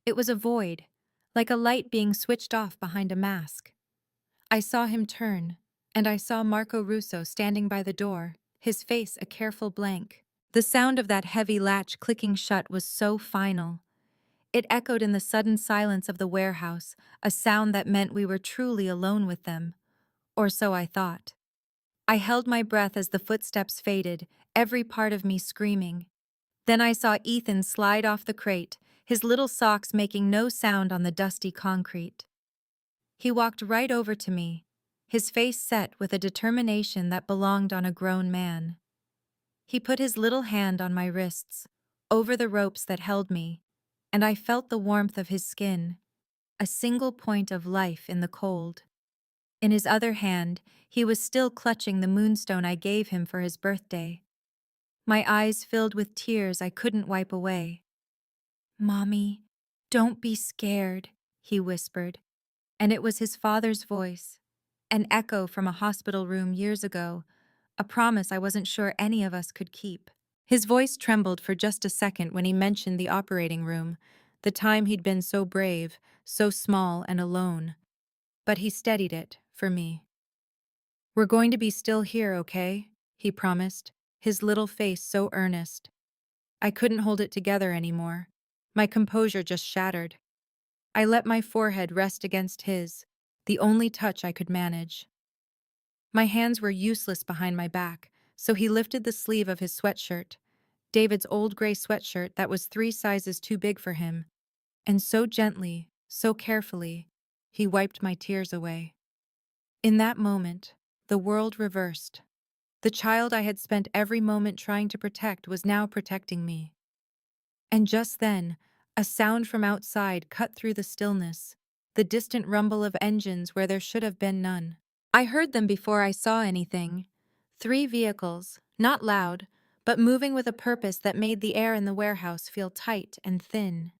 It was a void, like a light being switched off behind a mask. I saw him turn, and I saw Marco Russo standing by the door, his face a careful blank. The sound of that heavy latch clicking shut was so final. It echoed in the sudden silence of the warehouse, a sound that meant we were truly alone with them. Or so I thought. I held my breath as the footsteps faded, every part of me screaming. Then I saw Ethan slide off the crate, his little socks making no sound on the dusty concrete. He walked right over to me, his face set with a determination that belonged on a grown man. He put his little hand on my wrists, over the ropes that held me, and I felt the warmth of his skin, a single point of life in the cold. In his other hand, he was still clutching the moonstone I gave him for his birthday. My eyes filled with tears I couldn't wipe away. "Mommy, don't be scared," he whispered, and it was his father's voice, an echo from a hospital room years ago, a promise I wasn't sure any of us could keep. His voice trembled for just a second when he mentioned the operating room, the time he'd been so brave, so small and alone. But he steadied it, for me. "We're going to be still here, okay?" he promised, his little face so earnest. I couldn't hold it together anymore. My composure just shattered. I let my forehead rest against his, the only touch I could manage. My hands were useless behind my back, so he lifted the sleeve of his sweatshirt, David's old gray sweatshirt that was 3 sizes too big for him, and so gently, so carefully, he wiped my tears away. In that moment, the world reversed. The child I had spent every moment trying to protect was now protecting me. And just then, a sound from outside cut through the stillness, the distant rumble of engines where there should have been none. I heard them before I saw anything. 3 vehicles, not loud, but moving with a purpose that made the air in the warehouse feel tight and thin.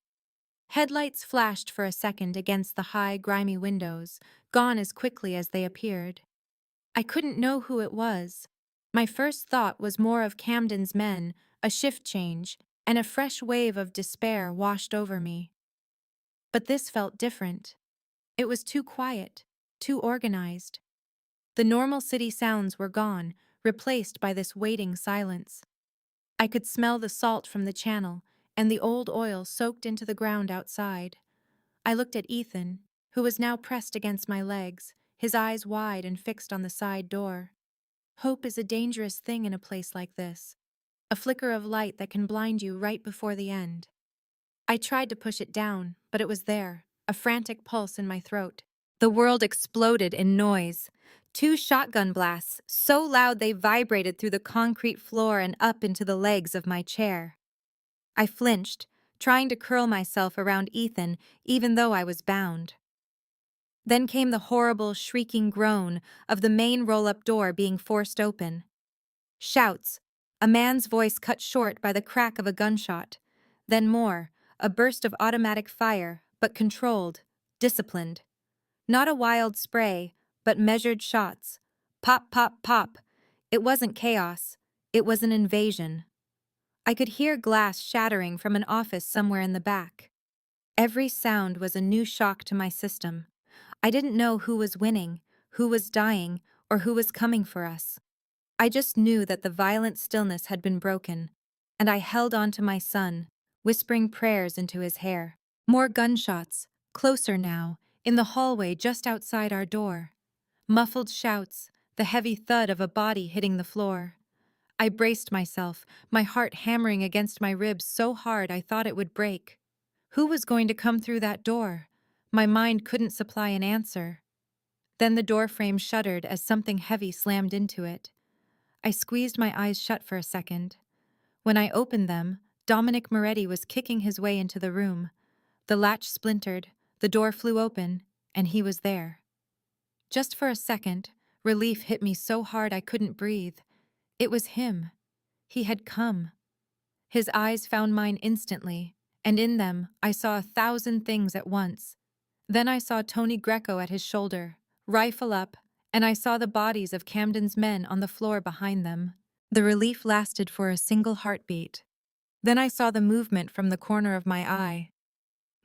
Headlights flashed for a second against the high, grimy windows, gone as quickly as they appeared. I couldn't know who it was. My first thought was more of Camden's men, a shift change, and a fresh wave of despair washed over me. But this felt different. It was too quiet, too organized. The normal city sounds were gone, replaced by this waiting silence. I could smell the salt from the channel, and the old oil soaked into the ground outside. I looked at Ethan, who was now pressed against my legs, his eyes wide and fixed on the side door. Hope is a dangerous thing in a place like this, a flicker of light that can blind you right before the end. I tried to push it down, but it was there, a frantic pulse in my throat. The world exploded in noise. 2 shotgun blasts, so loud they vibrated through the concrete floor and up into the legs of my chair. I flinched, trying to curl myself around Ethan, even though I was bound. Then came the horrible, shrieking groan of the main roll-up door being forced open. Shouts, a man's voice cut short by the crack of a gunshot. Then more, a burst of automatic fire, but controlled, disciplined. Not a wild spray, but measured shots. Pop, pop, pop. It wasn't chaos. It was an invasion. I could hear glass shattering from an office somewhere in the back. Every sound was a new shock to my system. I didn't know who was winning, who was dying, or who was coming for us. I just knew that the violent stillness had been broken, and I held on to my son, whispering prayers into his hair. More gunshots, closer now, in the hallway just outside our door. Muffled shouts, the heavy thud of a body hitting the floor. I braced myself, my heart hammering against my ribs so hard I thought it would break. Who was going to come through that door? My mind couldn't supply an answer. Then the door frame shuddered as something heavy slammed into it. I squeezed my eyes shut for a second. When I opened them, Dominic Moretti was kicking his way into the room. The latch splintered, the door flew open, and he was there. Just for a second, relief hit me so hard I couldn't breathe. It was him. He had come. His eyes found mine instantly, and in them I saw 1,000 things at once. Then I saw Tony Greco at his shoulder, rifle up, and I saw the bodies of Camden's men on the floor behind them. The relief lasted for a single heartbeat. Then I saw the movement from the corner of my eye.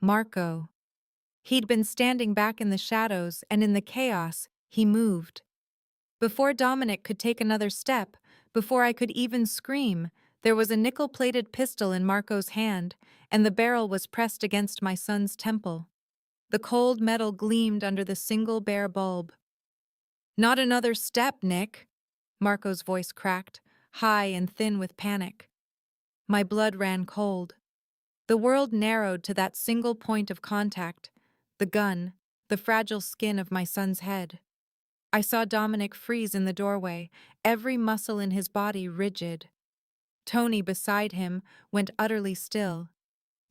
Marco. He'd been standing back in the shadows, and in the chaos, he moved. Before Dominic could take another step, before I could even scream, there was a nickel-plated pistol in Marco's hand, and the barrel was pressed against my son's temple. The cold metal gleamed under the single bare bulb. "Not another step, Nick," Marco's voice cracked, high and thin with panic. My blood ran cold. The world narrowed to that single point of contact, the gun, the fragile skin of my son's head. I saw Dominic freeze in the doorway, every muscle in his body rigid. Tony, beside him, went utterly still.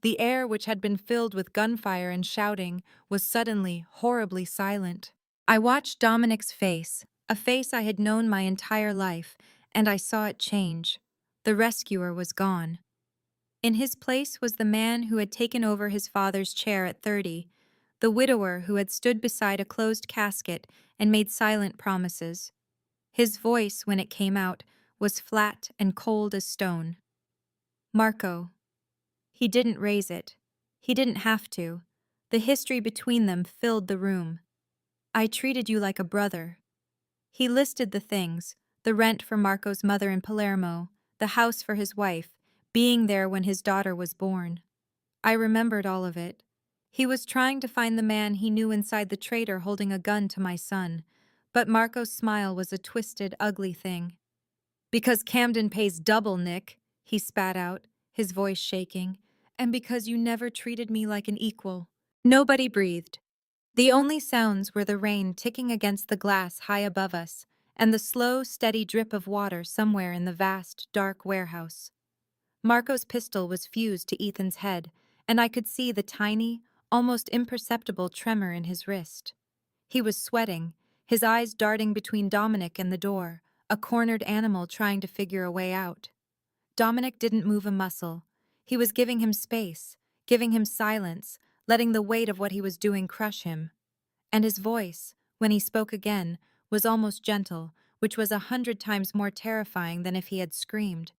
The air, which had been filled with gunfire and shouting, was suddenly horribly silent. I watched Dominic's face, a face I had known my entire life, and I saw it change. The rescuer was gone. In his place was the man who had taken over his father's chair at 30, the widower who had stood beside a closed casket and made silent promises. His voice, when it came out, was flat and cold as stone. "Marco." He didn't raise it. He didn't have to. The history between them filled the room. "I treated you like a brother." He listed the things: the rent for Marco's mother in Palermo, the house for his wife, being there when his daughter was born. I remembered all of it. He was trying to find the man he knew inside the trader holding a gun to my son, but Marco's smile was a twisted, ugly thing. "Because Camden pays double, Nick," he spat out, his voice shaking, "and because you never treated me like an equal." Nobody breathed. The only sounds were the rain ticking against the glass high above us, and the slow, steady drip of water somewhere in the vast, dark warehouse. Marco's pistol was fused to Ethan's head, and I could see the tiny, almost imperceptible tremor in his wrist. He was sweating, his eyes darting between Dominic and the door, a cornered animal trying to figure a way out. Dominic didn't move a muscle. He was giving him space, giving him silence, letting the weight of what he was doing crush him. And his voice, when he spoke again, was almost gentle, which was 100 times more terrifying than if he had screamed.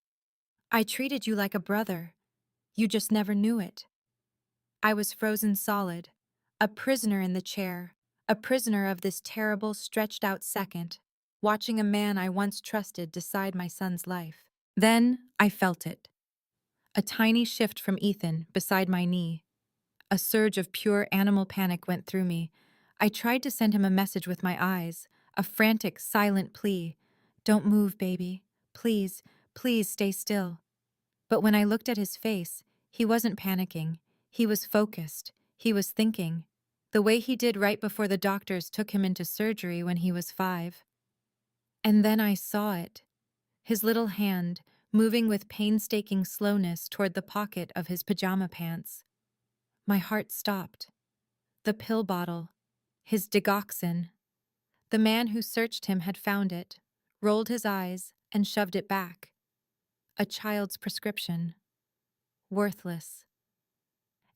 "I treated you like a brother. You just never knew it." I was frozen solid, a prisoner in the chair, a prisoner of this terrible, stretched-out second, watching a man I once trusted decide my son's life. Then I felt it. A tiny shift from Ethan beside my knee. A surge of pure animal panic went through me. I tried to send him a message with my eyes, a frantic, silent plea. "Don't move, baby. Please, please stay still." But when I looked at his face, he wasn't panicking. He was focused. He was thinking. The way he did right before the doctors took him into surgery when he was 5. And then I saw it. His little hand, moving with painstaking slowness toward the pocket of his pajama pants. My heart stopped. The pill bottle. His digoxin. The man who searched him had found it, rolled his eyes, and shoved it back. A child's prescription. Worthless.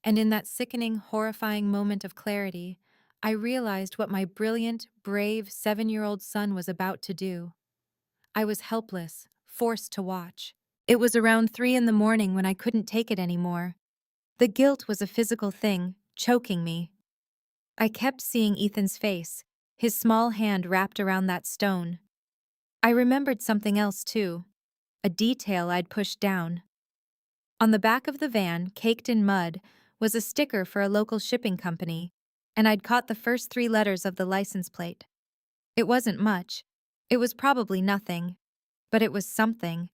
And in that sickening, horrifying moment of clarity, I realized what my brilliant, brave 7-year-old son was about to do. I was helpless, forced to watch. It was around 3 in the morning when I couldn't take it anymore. The guilt was a physical thing, choking me. I kept seeing Ethan's face, his small hand wrapped around that stone. I remembered something else too, a detail I'd pushed down. On the back of the van, caked in mud, was a sticker for a local shipping company, and I'd caught the first 3 letters of the license plate. It wasn't much. It was probably nothing. But it was something.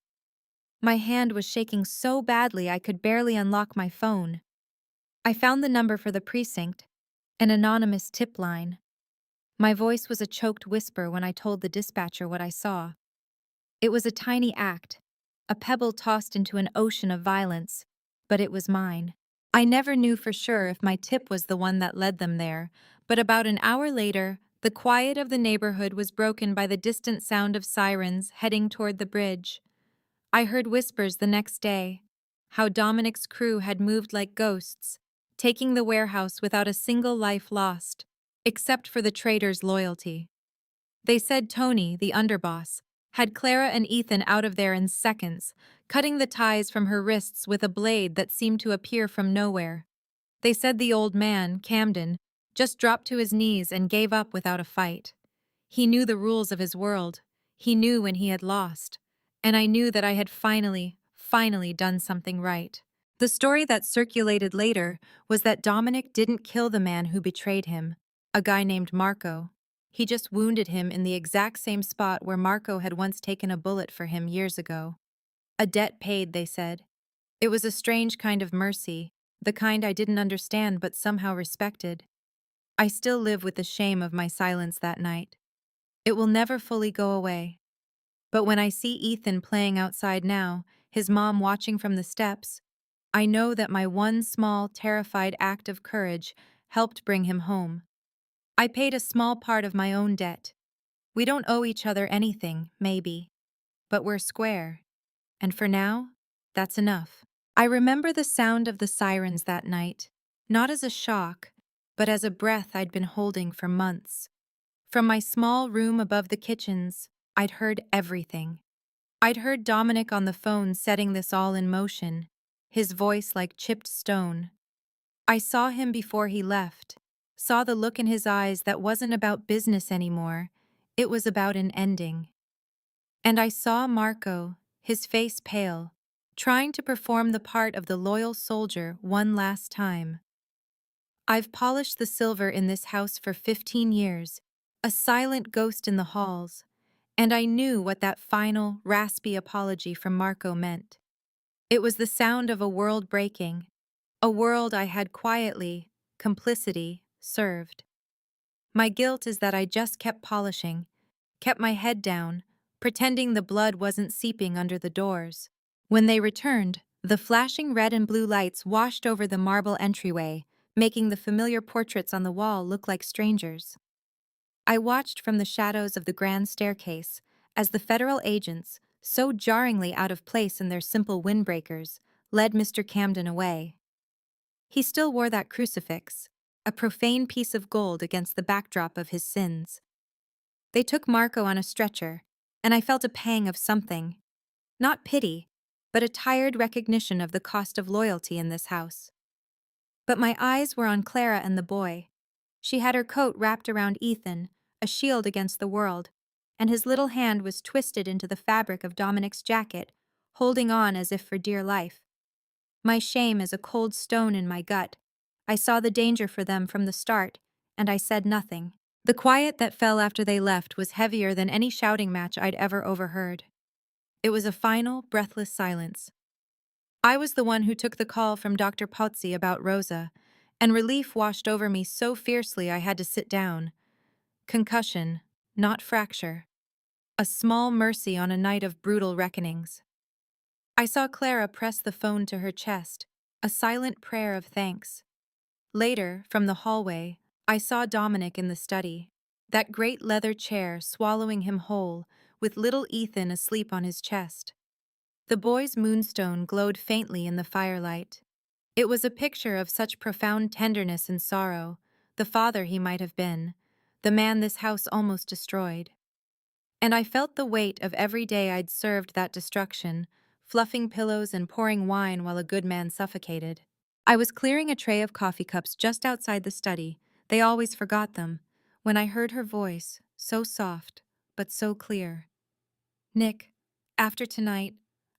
My hand was shaking so badly I could barely unlock my phone. I found the number for the precinct, an anonymous tip line. My voice was a choked whisper when I told the dispatcher what I saw. It was a tiny act, a pebble tossed into an ocean of violence, but it was mine. I never knew for sure if my tip was the one that led them there, but about an hour later, the quiet of the neighborhood was broken by the distant sound of sirens heading toward the bridge. I heard whispers the next day, how Dominic's crew had moved like ghosts, taking the warehouse without a single life lost, except for the trader's loyalty. They said Tony, the underboss, had Clara and Ethan out of there in seconds, cutting the ties from her wrists with a blade that seemed to appear from nowhere. They said the old man, Camden, just dropped to his knees and gave up without a fight. He knew the rules of his world. He knew when he had lost. And I knew that I had finally done something right. The story that circulated later was that Dominic didn't kill the man who betrayed him, a guy named Marco. He just wounded him in the exact same spot where Marco had once taken a bullet for him years ago. A debt paid, they said. It was a strange kind of mercy, the kind I didn't understand but somehow respected. I still live with the shame of my silence that night. It will never fully go away. But when I see Ethan playing outside now, his mom watching from the steps, I know that my one small, terrified act of courage helped bring him home. I paid a small part of my own debt. We don't owe each other anything, maybe, but we're square. And for now, that's enough. I remember the sound of the sirens that night, not as a shock, but as a breath I'd been holding for months. From my small room above the kitchens, I'd heard everything. I'd heard Dominic on the phone setting this all in motion, his voice like chipped stone. I saw him before he left, saw the look in his eyes that wasn't about business anymore, it was about an ending. And I saw Marco, his face pale, trying to perform the part of the loyal soldier one last time. I've polished the silver in this house for 15 years, a silent ghost in the halls, and I knew what that final, raspy apology from Marco meant. It was the sound of a world breaking, a world I had quietly, complicity, served. My guilt is that I just kept polishing, kept my head down, pretending the blood wasn't seeping under the doors. When they returned, the flashing red and blue lights washed over the marble entryway, making the familiar portraits on the wall look like strangers. I watched from the shadows of the grand staircase as the federal agents, so jarringly out of place in their simple windbreakers, led Mr. Camden away. He still wore that crucifix, a profane piece of gold against the backdrop of his sins. They took Marco on a stretcher, and I felt a pang of something. Not pity, but a tired recognition of the cost of loyalty in this house. But my eyes were on Clara and the boy. She had her coat wrapped around Ethan, a shield against the world, and his little hand was twisted into the fabric of Dominic's jacket, holding on as if for dear life. My shame is a cold stone in my gut. I saw the danger for them from the start, and I said nothing. The quiet that fell after they left was heavier than any shouting match I'd ever overheard. It was a final, breathless silence. I was the one who took the call from Dr. Pozzi about Rosa, and relief washed over me so fiercely I had to sit down. Concussion, not fracture. A small mercy on a night of brutal reckonings. I saw Clara press the phone to her chest, a silent prayer of thanks. Later, from the hallway, I saw Dominic in the study, that great leather chair swallowing him whole, with little Ethan asleep on his chest. The boy's moonstone glowed faintly in the firelight. It was a picture of such profound tenderness and sorrow, the father he might have been, the man this house almost destroyed. And I felt the weight of every day I'd served that destruction, fluffing pillows and pouring wine while a good man suffocated. I was clearing a tray of coffee cups just outside the study, they always forgot them, when I heard her voice, so soft, but so clear. "Nick, after tonight,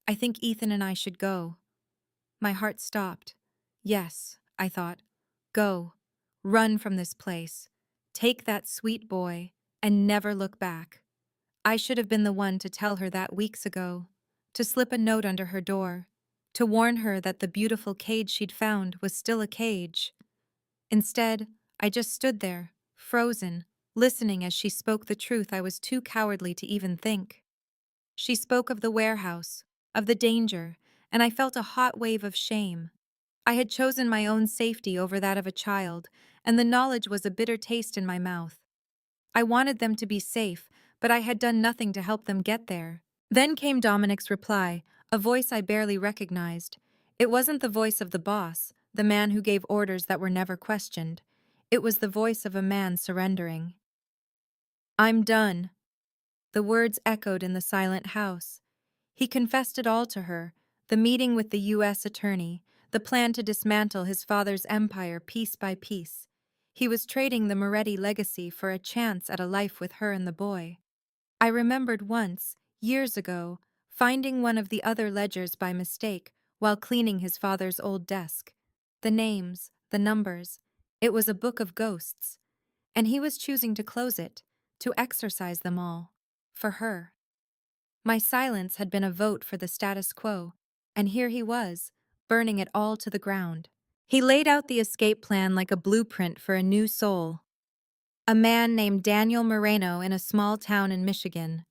I think Ethan and I should go." My heart stopped. Yes, I thought. Go. Run from this place. Take that sweet boy, and never look back. I should have been the one to tell her that weeks ago. to slip a note under her door, to warn her that the beautiful cage she'd found was still a cage. Instead, I just stood there, frozen, listening as she spoke the truth I was too cowardly to even think. She spoke of the warehouse, of the danger, and I felt a hot wave of shame. I had chosen my own safety over that of a child, and the knowledge was a bitter taste in my mouth. I wanted them to be safe, but I had done nothing to help them get there. Then came Dominic's reply, a voice I barely recognized. It wasn't the voice of the boss, the man who gave orders that were never questioned. It was the voice of a man surrendering. "I'm done." The words echoed in the silent house. He confessed it all to her, the meeting with the U.S. attorney, the plan to dismantle his father's empire piece by piece. He was trading the Moretti legacy for a chance at a life with her and the boy. I remembered once, years ago, finding one of the other ledgers by mistake while cleaning his father's old desk. The names, the numbers, it was a book of ghosts, and he was choosing to close it, to exorcise them all, for her. My silence had been a vote for the status quo, and here he was, burning it all to the ground. He laid out the escape plan like a blueprint for a new soul. A man named Daniel Moreno in a small town in Michigan.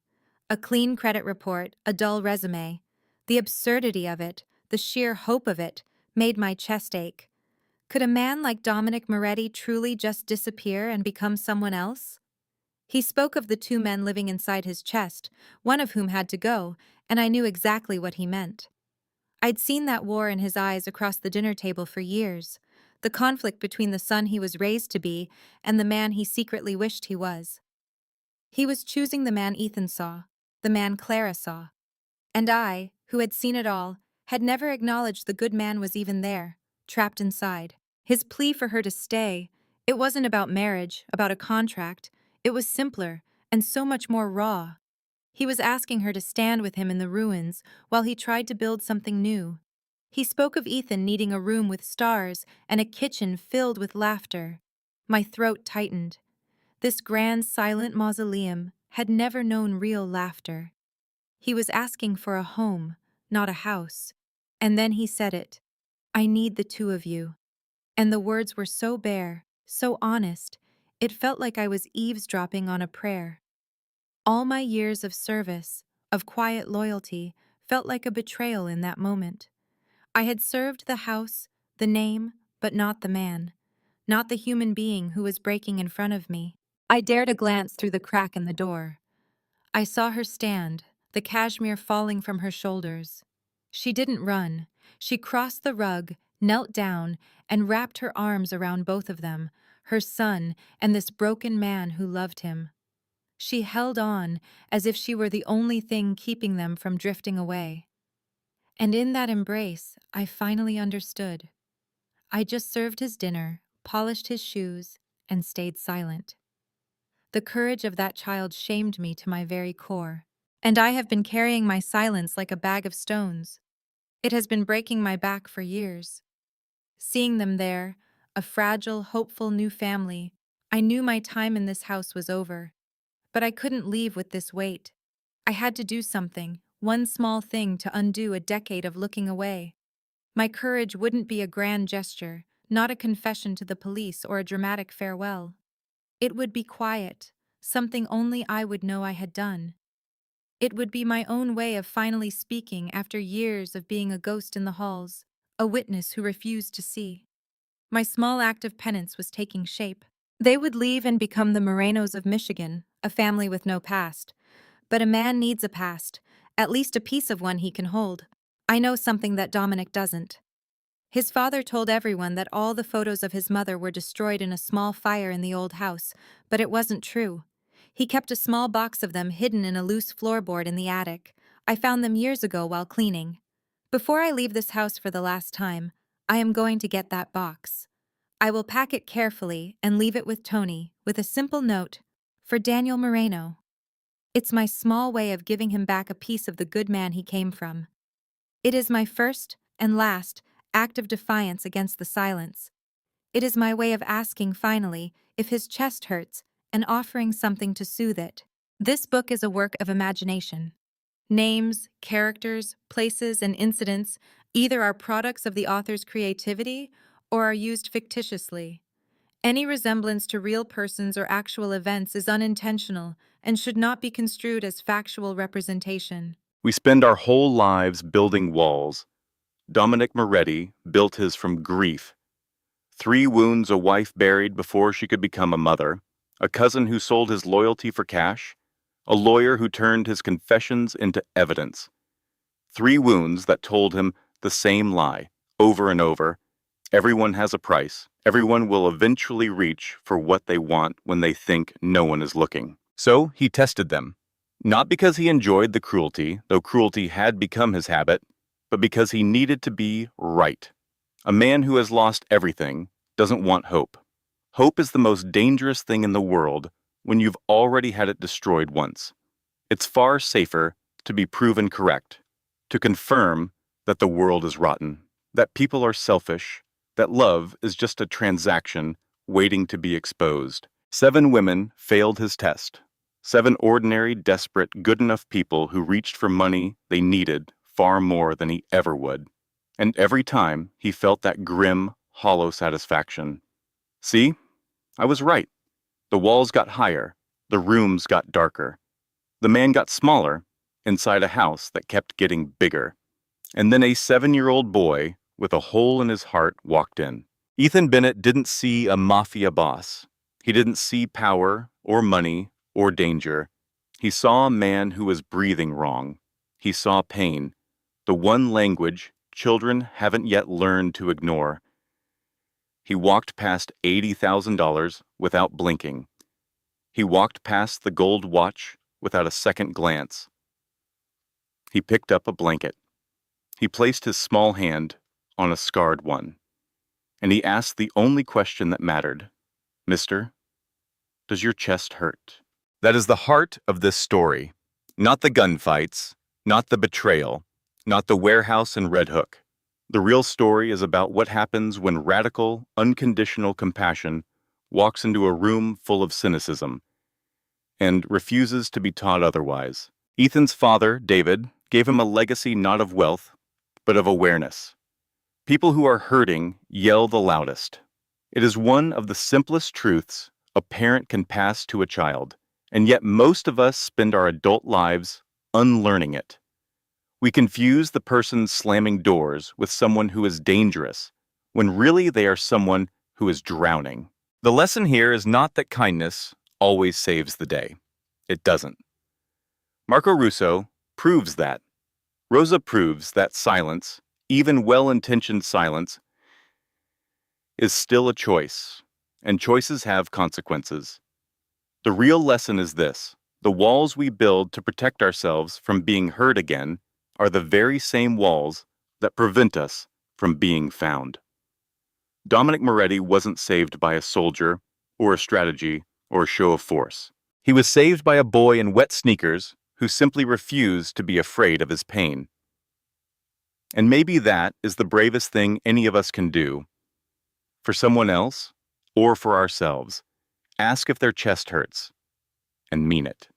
A clean credit report, a dull resume. The absurdity of it, the sheer hope of it, made my chest ache. Could a man like Dominic Moretti truly just disappear and become someone else? He spoke of the two men living inside his chest, one of whom had to go, and I knew exactly what he meant. I'd seen that war in his eyes across the dinner table for years, the conflict between the son he was raised to be and the man he secretly wished he was. He was choosing the man Ethan saw, the man Clara saw. And I, who had seen it all, had never acknowledged the good man was even there, trapped inside. His plea for her to stay, it wasn't about marriage, about a contract. It was simpler, and so much more raw. He was asking her to stand with him in the ruins while he tried to build something new. He spoke of Ethan needing a room with stars and a kitchen filled with laughter. My throat tightened. This grand silent mausoleum had never known real laughter. He was asking for a home, not a house. And then he said it. "I need the two of you." And the words were so bare, so honest, it felt like I was eavesdropping on a prayer. All my years of service, of quiet loyalty, felt like a betrayal in that moment. I had served the house, the name, but not the man, not the human being who was breaking in front of me. I dared a glance through the crack in the door. I saw her stand, the cashmere falling from her shoulders. She didn't run. She crossed the rug, knelt down, and wrapped her arms around both of them, her son and this broken man who loved him. She held on as if she were the only thing keeping them from drifting away. And in that embrace, I finally understood. I just served his dinner, polished his shoes, and stayed silent. The courage of that child shamed me to my very core. And I have been carrying my silence like a bag of stones. It has been breaking my back for years. Seeing them there, a fragile, hopeful new family, I knew my time in this house was over. But I couldn't leave with this weight. I had to do something, one small thing to undo a decade of looking away. My courage wouldn't be a grand gesture, not a confession to the police or a dramatic farewell. It would be quiet, something only I would know I had done. It would be my own way of finally speaking after years of being a ghost in the halls, a witness who refused to see. My small act of penance was taking shape. They would leave and become the Morenos of Michigan, a family with no past. But a man needs a past, at least a piece of one he can hold. I know something that Dominic doesn't. His father told everyone that all the photos of his mother were destroyed in a small fire in the old house, but it wasn't true. He kept a small box of them hidden in a loose floorboard in the attic. I found them years ago while cleaning. Before I leave this house for the last time, I am going to get that box. I will pack it carefully and leave it with Tony, with a simple note, for Daniel Moreno. It's my small way of giving him back a piece of the good man he came from. It is my first and last act of defiance against the silence. It is my way of asking finally if his chest hurts and offering something to soothe it. This book is a work of imagination. Names, characters, places, and incidents either are products of the author's creativity or are used fictitiously. Any resemblance to real persons or actual events is unintentional and should not be construed as factual representation. We spend our whole lives building walls. Dominic Moretti built his from grief. 3 wounds a wife buried before she could become a mother, a cousin who sold his loyalty for cash, a lawyer who turned his confessions into evidence. 3 wounds that told him the same lie, over and over. Everyone has a price. Everyone will eventually reach for what they want when they think no one is looking. So he tested them. Not because he enjoyed the cruelty, though cruelty had become his habit, but because he needed to be right. A man who has lost everything doesn't want hope. Hope is the most dangerous thing in the world when you've already had it destroyed once. It's far safer to be proven correct, to confirm that the world is rotten, that people are selfish, that love is just a transaction waiting to be exposed. 7 women failed his test. 7 ordinary, desperate, good enough people who reached for money they needed far more than he ever would. And every time he felt that grim, hollow satisfaction. See, I was right. The walls got higher, the rooms got darker. The man got smaller inside a house that kept getting bigger. And then a 7-year-old boy with a hole in his heart walked in. Ethan Bennett didn't see a mafia boss. He didn't see power or money or danger. He saw a man who was breathing wrong. He saw pain, the one language children haven't yet learned to ignore. He walked past $80,000 without blinking. He walked past the gold watch without a second glance. He picked up a blanket. He placed his small hand on a scarred one, and he asked the only question that mattered. Mister, does your chest hurt? That is the heart of this story. Not the gunfights, not the betrayal, not the warehouse in Red Hook. The real story is about what happens when radical, unconditional compassion walks into a room full of cynicism and refuses to be taught otherwise. Ethan's father, David, gave him a legacy not of wealth, but of awareness. People who are hurting yell the loudest. It is one of the simplest truths a parent can pass to a child, and yet most of us spend our adult lives unlearning it. We confuse the person slamming doors with someone who is dangerous, when really they are someone who is drowning. The lesson here is not that kindness always saves the day. It doesn't. Marco Russo proves that. Rosa proves that silence, even well-intentioned silence, is still a choice, and choices have consequences. The real lesson is this: the walls we build to protect ourselves from being hurt again are the very same walls that prevent us from being found. Dominic Moretti wasn't saved by a soldier, or a strategy, or a show of force. He was saved by a boy in wet sneakers who simply refused to be afraid of his pain. And maybe that is the bravest thing any of us can do. For someone else, or for ourselves, ask if their chest hurts, and mean it.